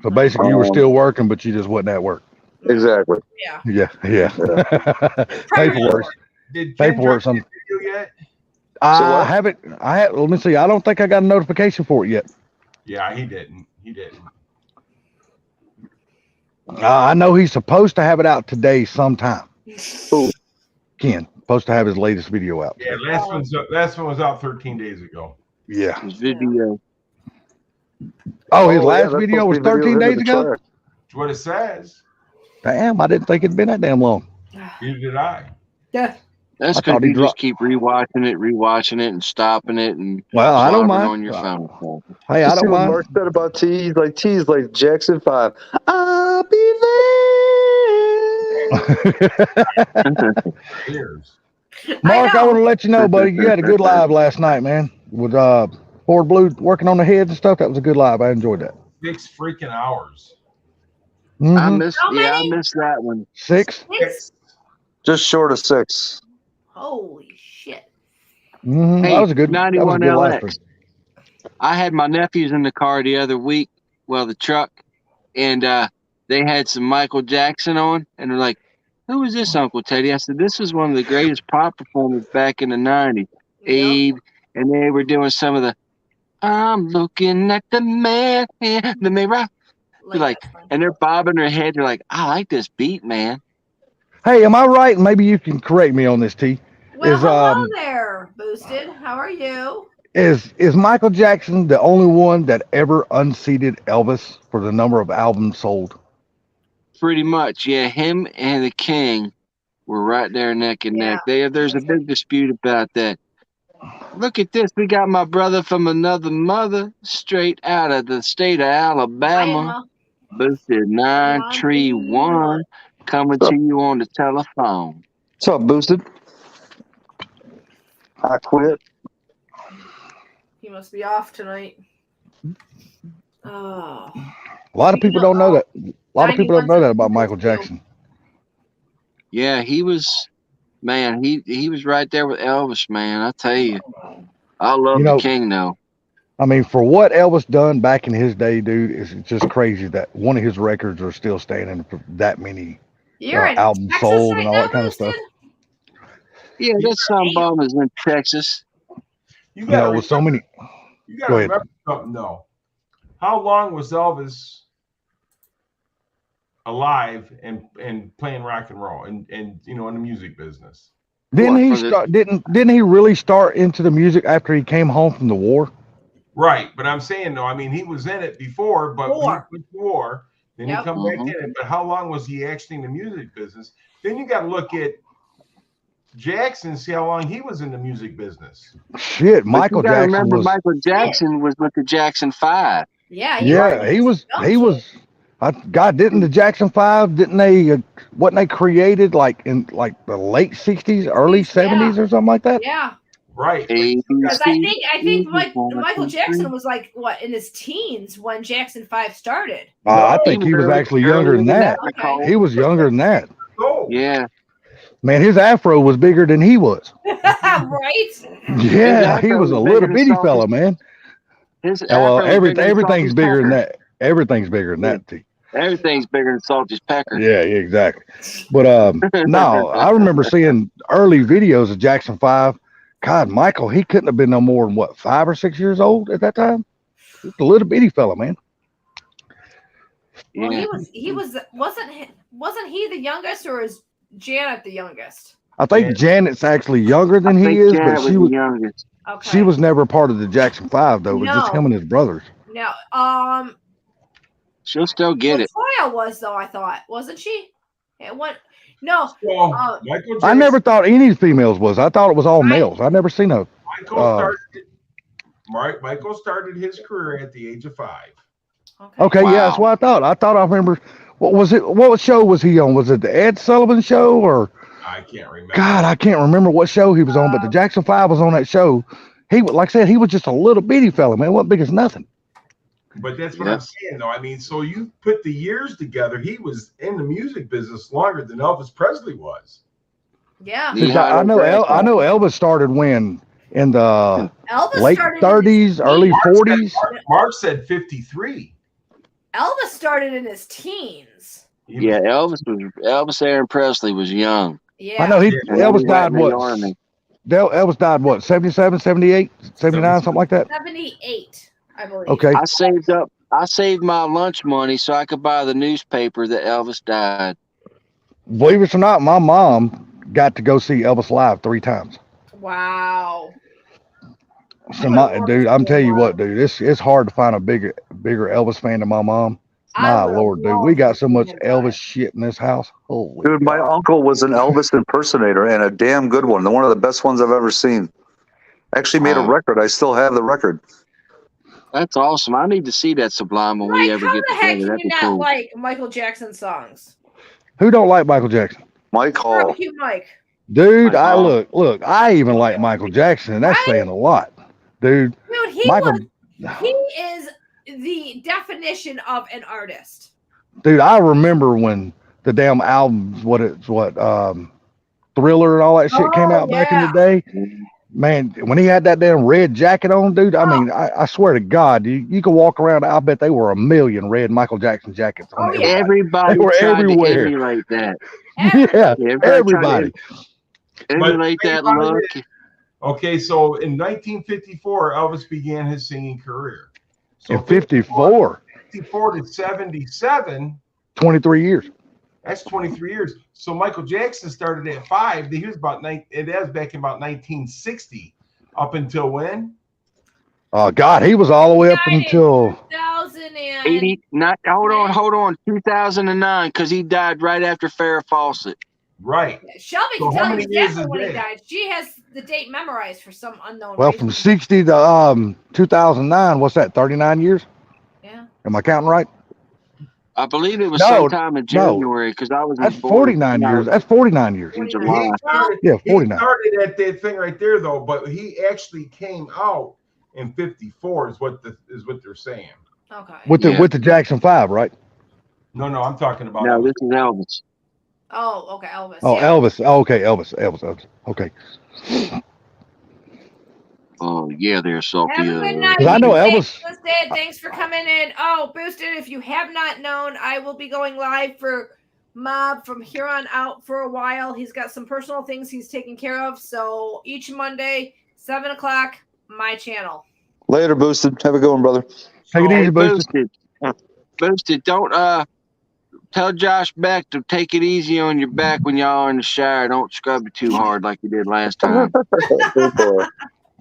So basically, you were still working, but you just wasn't at work. Exactly. Yeah. Yeah. Paperwork. Did Ken Paperwork. drop the video yet? I what? haven't. Let me see. I don't think I got a notification for it yet. Yeah, he didn't. He didn't. I know he's supposed to have it out today sometime. Who? Ken supposed to have his latest video out. Yeah, last one was out 13 days ago. Yeah. His video. Oh, his yeah, last that's video was supposed to be 13 video days into the ago. track. That's what it says. Damn, I didn't think it'd been that damn long. Neither did I. Yeah. That's I because thought he you dropped- just keep rewatching it, and stopping it, and Well, I don't slobbering mind. on your phone. Hey, You I see don't what mind. Mark said about T? T's like Jackson 5. I'll be there. Years. Mark, I know. want to let you know, buddy, you had a good live last night, man. With Ford Blue working on the heads and stuff. That was a good live. I enjoyed that. 6 freaking hours. I Mhm. missed. How Yeah, I many? missed that one. 6. Six? Just short of 6. Holy shit. Mhm. Hey, That was a good. That was a 91 good live LX. stream. I had my nephews in the car the other week, the truck, and they had some Michael Jackson on, and they're like, "Who is this, Uncle Teddy?" I said, "This is one of the greatest pop performers back in the '90s, Abe." And they were doing some of the "I'm looking at the man in the mirror." like, that song. and they're bobbing their head. They're like, I like this beat, man. Hey, am I right? Maybe you can correct me on this, T. Well, is, hello there, Boosted. How are you? Is Michael Jackson the only one that ever unseated Elvis for the number of albums sold? Pretty much, yeah. Him and the King were right there neck and neck. There's a big dispute about that. Look at this. We got my brother from another mother, straight out of the state of Alabama. Boosted 931, coming to you on the telephone. What's up, Boosted? I quit. He must be off tonight. Oh. A lot of people don't know that. A lot of people don't know that about Michael Jackson. Yeah, he was, man, he was right there with Elvis, man. I tell you. I love the King, though. I mean, for what Elvis done back in his day, dude, it's just crazy that one of his records are still standing for that many albums sold and all that kind of stuff. Yeah, that song bomb is in Texas. You got with so many. You got to remember something, though. How long was Elvis alive and playing rock and roll and in the music business? Didn't he start? Didn't he really start into the music after he came home from the war? Right, but I'm saying though, I mean, he was in it before, but he went to war, then he come back in it. But how long was he actually in the music business? Then you got to look at Jackson, see how long he was in the music business. Shit, Michael Jackson. Remember, Michael Jackson was with the Jackson 5. Yeah, he was. God, didn't the Jackson 5? Didn't they? Wasn't they created like in like the late '60s, early '70s, or something like that? Yeah. Right. Because I think Michael Jackson was like what in his teens when Jackson 5 started. I think he was actually younger than that. Okay. He was younger than that. Oh. Yeah. Man, his afro was bigger than he was. Right? Yeah, he was a little bitty fella, man. Everything's bigger than that. Everything's bigger than that, T. Everything's bigger than Salty's Pecker. Yeah, exactly. But no, I remember seeing early videos of Jackson 5. God, Michael, he couldn't have been no more than what, 5 or 6 years old at that time. Just a little bitty fella, man. Well, he wasn't he the youngest, or is Janet the youngest? I think Janet's actually younger than he is, but she was youngest. Okay. She was never part of the Jackson 5 though. It was just him and his brothers. No, she'll still get it. Toya was though, I thought, wasn't she? It went. No, I never thought any females was. I thought it was all males. I never seen a. Michael started his career at the age of 5. Okay, yeah, that's what I thought. I remember. What was it? What show was he on? Was it the Ed Sullivan Show or? I can't remember. God, I can't remember what show he was on, but the Jackson 5 was on that show. He, like I said, he was just a little bitty fella, man. Wasn't big as nothing. But that's what I'm saying, though. I mean, so you put the years together. He was in the music business longer than Elvis Presley was. Yeah. I know Elvis started when in the late 30s, early 40s. Mark said 53. Elvis started in his teens. Yeah, Elvis Aaron Presley was young. Yeah. I know Elvis died what? Elvis died what? 77, 78, 79, something like that? 78. I believe. Okay. I saved my lunch money so I could buy the newspaper that Elvis died. Believe it or not, my mom got to go see Elvis live 3 times. Wow. So dude, I'm telling you what, dude, it's hard to find a bigger Elvis fan than my mom. My Lord, dude, we got so much Elvis shit in this house. Holy dude, my uncle was an Elvis impersonator and a damn good one. One of the best ones I've ever seen. Actually made a record. I still have the record. That's awesome. I need to see that Sublime when we ever get together. How the heck can you not like Michael Jackson songs? Who don't like Michael Jackson? Mike Hall. Cute Mike. Dude, look, I even like Michael Jackson, and that's saying a lot. Dude, he is the definition of an artist. Dude, I remember when the damn albums, Thriller and all that shit came out back in the day. Man, when he had that damn red jacket on, dude, I mean, I swear to God, you could walk around. I bet they were a million red Michael Jackson jackets on. Everybody were everywhere. To emulate that. Yeah, everybody. Emulate that look. Okay, so in 1954, Elvis began his singing career. So in 54. 64 to 77. 23 years. That's 23 years. So Michael Jackson started at 5. He was about it was back in about 1960. Up until when? Oh God, he was all the way up Died in until 2000 80. Not hold on. 2009, because he died right after Farrah Fawcett. Right. Shelby So can how tell many you years exactly is when he that? died. She has the date memorized for some unknown well, reason. from 60 to 2009. What's that? 39 years? Yeah. Am I counting right? I believe it was No, sometime in no. January, because I was That's born 49 years. That's 49 years. in 49. July. Well, Yeah, He 49. started at that thing right there though, but he actually came out in 54 is what they're saying. okay. With the Jackson 5, right? No, I'm talking about No, this is Elvis. Oh, okay, Elvis. Oh, yeah. Elvis. Oh, okay, Elvis. Okay. Oh yeah, they're salty. Have a good night. 'Cause I know Thanks, Elvis- Boosted. Thanks for coming in. Oh, Boosted, if you have not known, I will be going live for Mob from here on out for a while. He's got some personal things he's taking care of. So each Monday, 7 o'clock, my channel. Later, Boosted. Have a good one, brother. Take it Hey, easy, Boosted. Boosted, don't tell Josh Beck to take it easy on your back when y'all are in the shower. Don't scrub it too hard like you did last time. Good boy.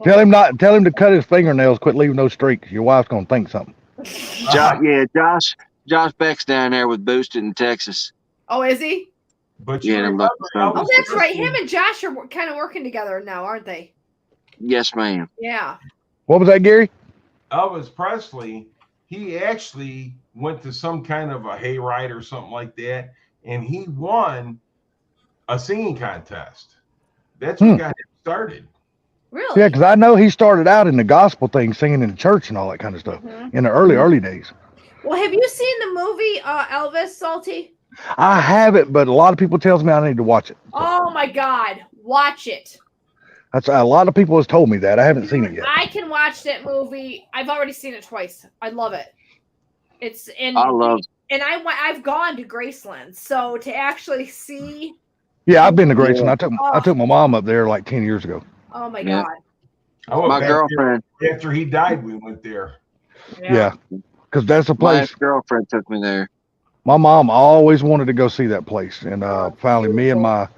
Tell him to cut his fingernails. Quit leaving those streaks. Your wife's gonna think something. Josh Beck's down there with Boosted in Texas. Oh, is he? But Yeah, you them remember look- Oh, Elvis that's right. Presley- Him and Josh are kind of working together now, aren't they? Yes, ma'am. Yeah. What was that, Gary? Elvis Presley, he actually went to some kind of a hayride or something like that, and he won a singing contest. That's what got him started. Really? Yeah, because I know he started out in the gospel thing, singing in the church and all that kind of stuff Mhm. in the early days. Well, have you seen the movie Elvis, Salty? I haven't, but a lot of people tells me I need to watch it. So Oh my God, watch it. that's a lot of people has told me that. I haven't seen it yet. I can watch that movie. I've already seen it twice. I love it. It's in. And I've gone to Graceland, so to actually see. Yeah, I've been to Graceland. Yeah. I took my mom up there like 10 years ago. Oh my Yeah. God. I went My back girlfriend, there after he died, we went there. Yeah, because that's a my place. ex-girlfriend took me there. My mom always wanted to go see that place, and finally, me and my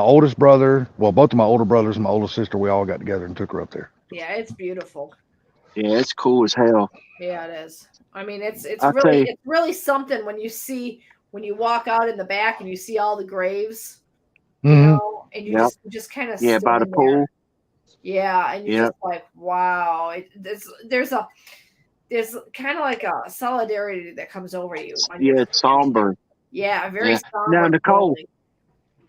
oldest brother, well, both of my older brothers and my older sister, we all got together and took her up there. Yeah, it's beautiful. Yeah, it's cool as hell. Yeah, it is. I mean, it's I'll tell you- it's really something when you walk out in the back and you see all the graves, you Mhm. know, and you Yep. just kind of Yeah, by the pool. Yeah, and you're Yep. just like, wow. There's kind of like a solidarity that comes over you. when Yeah, you're- it's somber. Yeah, very Yeah. somber. Now, Nicole,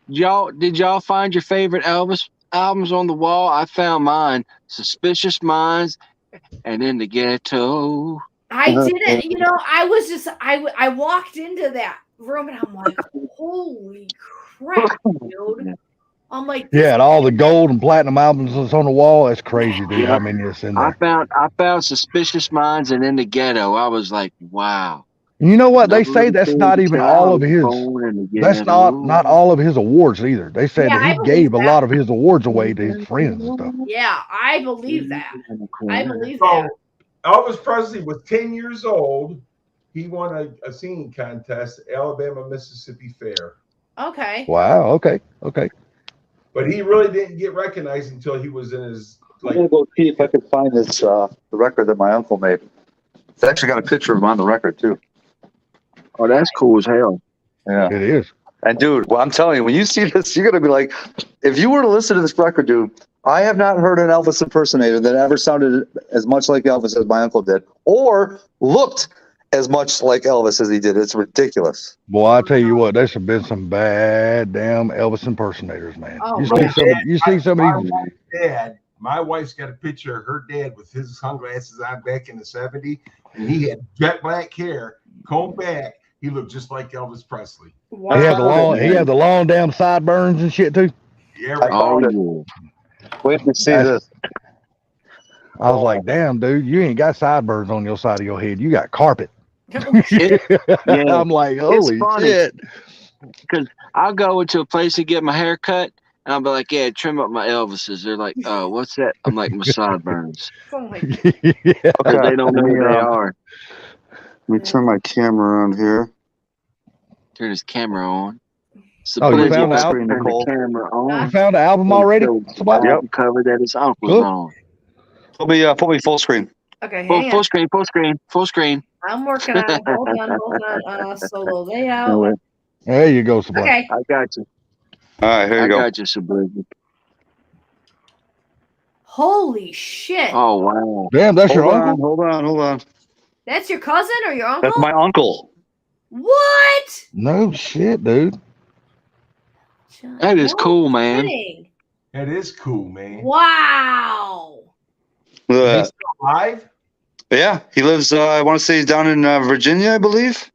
feeling. Did y'all find your favorite Elvis albums on the wall? I found mine. Suspicious Minds and In the Ghetto. I didn't, you know, I walked into that room and I'm like, holy crap, dude. I'm like, Yeah, and all the gold and platinum albums that's on the wall. That's crazy, dude. Yeah. I mean, it's in I there. found Suspicious Minds and In the Ghetto. I was like, wow. And you know what? They say that's not even all of his. That's not all of his awards either. They said Yeah, I that he believe gave a that. lot of his awards away to his friends and stuff. yeah, I believe that. I believe So that. Elvis Presley was 10 years old. He won a singing contest, Alabama Mississippi Fair. Okay. Wow. Okay. But he really didn't get recognized until he was in his I'm gonna go see if I can find this the record that my uncle made. It's actually got a picture of him on the record too. Oh, that's cool as hell. Yeah. It is. And dude, well, I'm telling you, when you see this, you're gonna be like, if you were to listen to this record, dude, I have not heard an Elvis impersonator that ever sounded as much like Elvis as my uncle did, or looked as much like Elvis as he did. It's ridiculous. Boy, I tell you what, there's been some bad damn Elvis impersonators, man. Oh, You see some of these. My wife's got a picture of her dad with his sunglasses on back in the 70s, and he had jet black hair, combed back. He looked just like Elvis Presley. Wow. He had the long damn sideburns and shit too. Yeah, right. Oh, found yeah. Wait to see this. I was like, damn, dude, you ain't got sideburns on your side of your head. You got carpet. I'm like, holy funny. shit. Because I'll go into a place and get my hair cut, and I'll be like, yeah, trim up my Elvises. They're like, oh, what's that? I'm like, my sideburns. Oh my Yeah. Because they don't know who they are. Let me turn my camera on here. Turn his camera on. Oh, you Suppose found if I out? turn the camera You on. found the album already? So Sublime? Yep. album cover that his uncle's Cool. on. Put me full screen. Okay, Full, hang full on. screen, full screen, full screen. I'm working on it. Hold on. Solo layout. There you go, Sublime. Okay. I got you. All right, here you I go. got you, Subliminal. Holy shit. Oh wow. Damn, that's your uncle? Hold on. That's your cousin or your uncle? That's my uncle. What? No shit, dude. That is No cool, man. kidding. That is cool, man. Wow. Is he Uh, still alive? yeah, he lives. I want to say he's down in Virginia, I believe.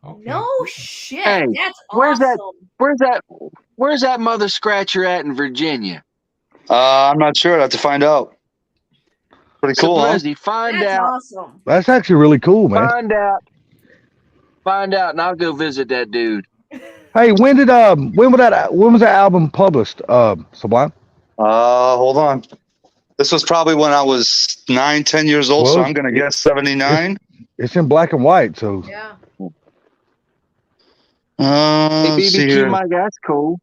Okay. No shit. Hey, That's where's that- awesome. Where's that mother scratcher at in Virginia? I'm not sure. I have to find out. Pretty cool, huh? Sublizzy, find That's out. awesome. That's actually really cool, man. Find out, and I'll go visit that dude. Hey, when was that album published, Sublime? Hold on. This was probably when I was 9, 10 years old, so Well, I'm gonna guess 79. It's in black and white, so Yeah. Hey, Let's see BBQ, here. my guy's cool.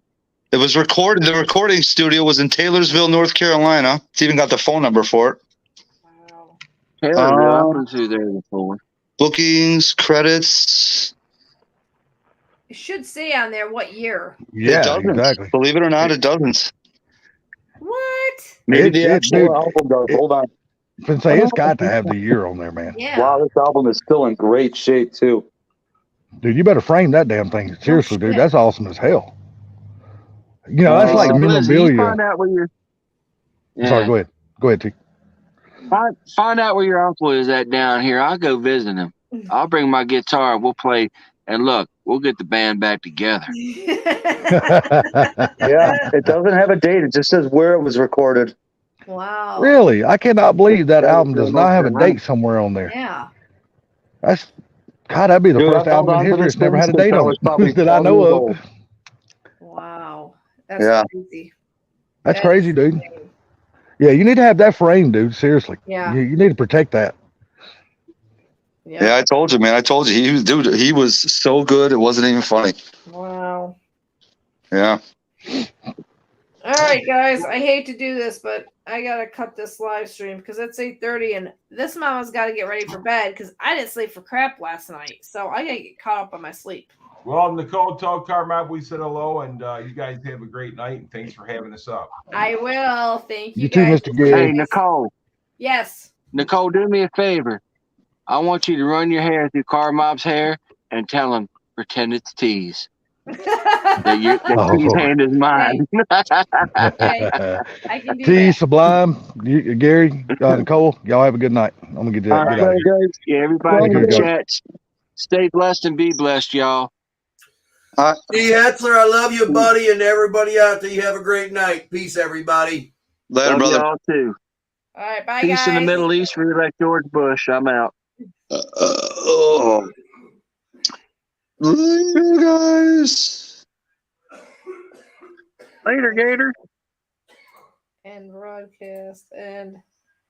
It was recorded. The recording studio was in Taylorsville, North Carolina. It's even got the phone number for it. Wow. Taylor, I've been through there before. Bookings, credits. It should say on there what year. yeah, It doesn't. exactly. Believe it or not, it doesn't. What? Maybe the Dude, actual album does. Hold on. Been say it's got to have the year on there, man. Yeah. Wow, this album is still in great shape too. Dude, you better frame that damn thing. Seriously, dude, shit. that's awesome as hell. You know, that's like Sublizzy, you memorabilia. Find out where your Sorry, go ahead. Go ahead, T. Find out where your uncle is at down here. I'll go visit him. I'll bring my guitar. We'll play. And look, we'll get the band back together. Yeah, it doesn't have a date. It just says where it was recorded. Wow. Really? I cannot believe that album does not have a date somewhere on there. Yeah. That's God, that'd be the Dude, first I've held album in on to history this that's never thing had a since date I on was probably it that I 12 know years of. old. Wow. That's Yeah. crazy. That's crazy, dude. Yeah, you need to have that frame, dude. Seriously. Yeah. You need to protect that. Yeah, I told you, man. I told you. He was so good. It wasn't even funny. Wow. Yeah. All right, guys. I hate to do this, but I gotta cut this live stream because it's 8:30, and this mama's got to get ready for bed because I didn't sleep for crap last night, so I gotta get caught up on my sleep. Well, Nicole told Carmine we said hello, and you guys have a great night, and thanks for having us up. I will. Thank you, You too, guys. Mr. Gary. Hey, Nicole. Yes. Nicole, do me a favor. I want you to run your hair through Carmob's hair and tell him, pretend it's T's. That T's hand is mine. I can do T, that. Sublime, Gary, Nicole, y'all have a good night. I'm gonna get All out right, of here. guys. Yeah, everybody in Here we the go. chat, stay blessed and be blessed, y'all. T. Hetzler, I love you, buddy, and everybody out there. You have a great night. Peace, everybody. Later, Love brother. y'all too. All right, bye, Peace guys. in the Middle East. Re-elect George Bush. I'm out. Later, guys. Later, Gator. And broadcast and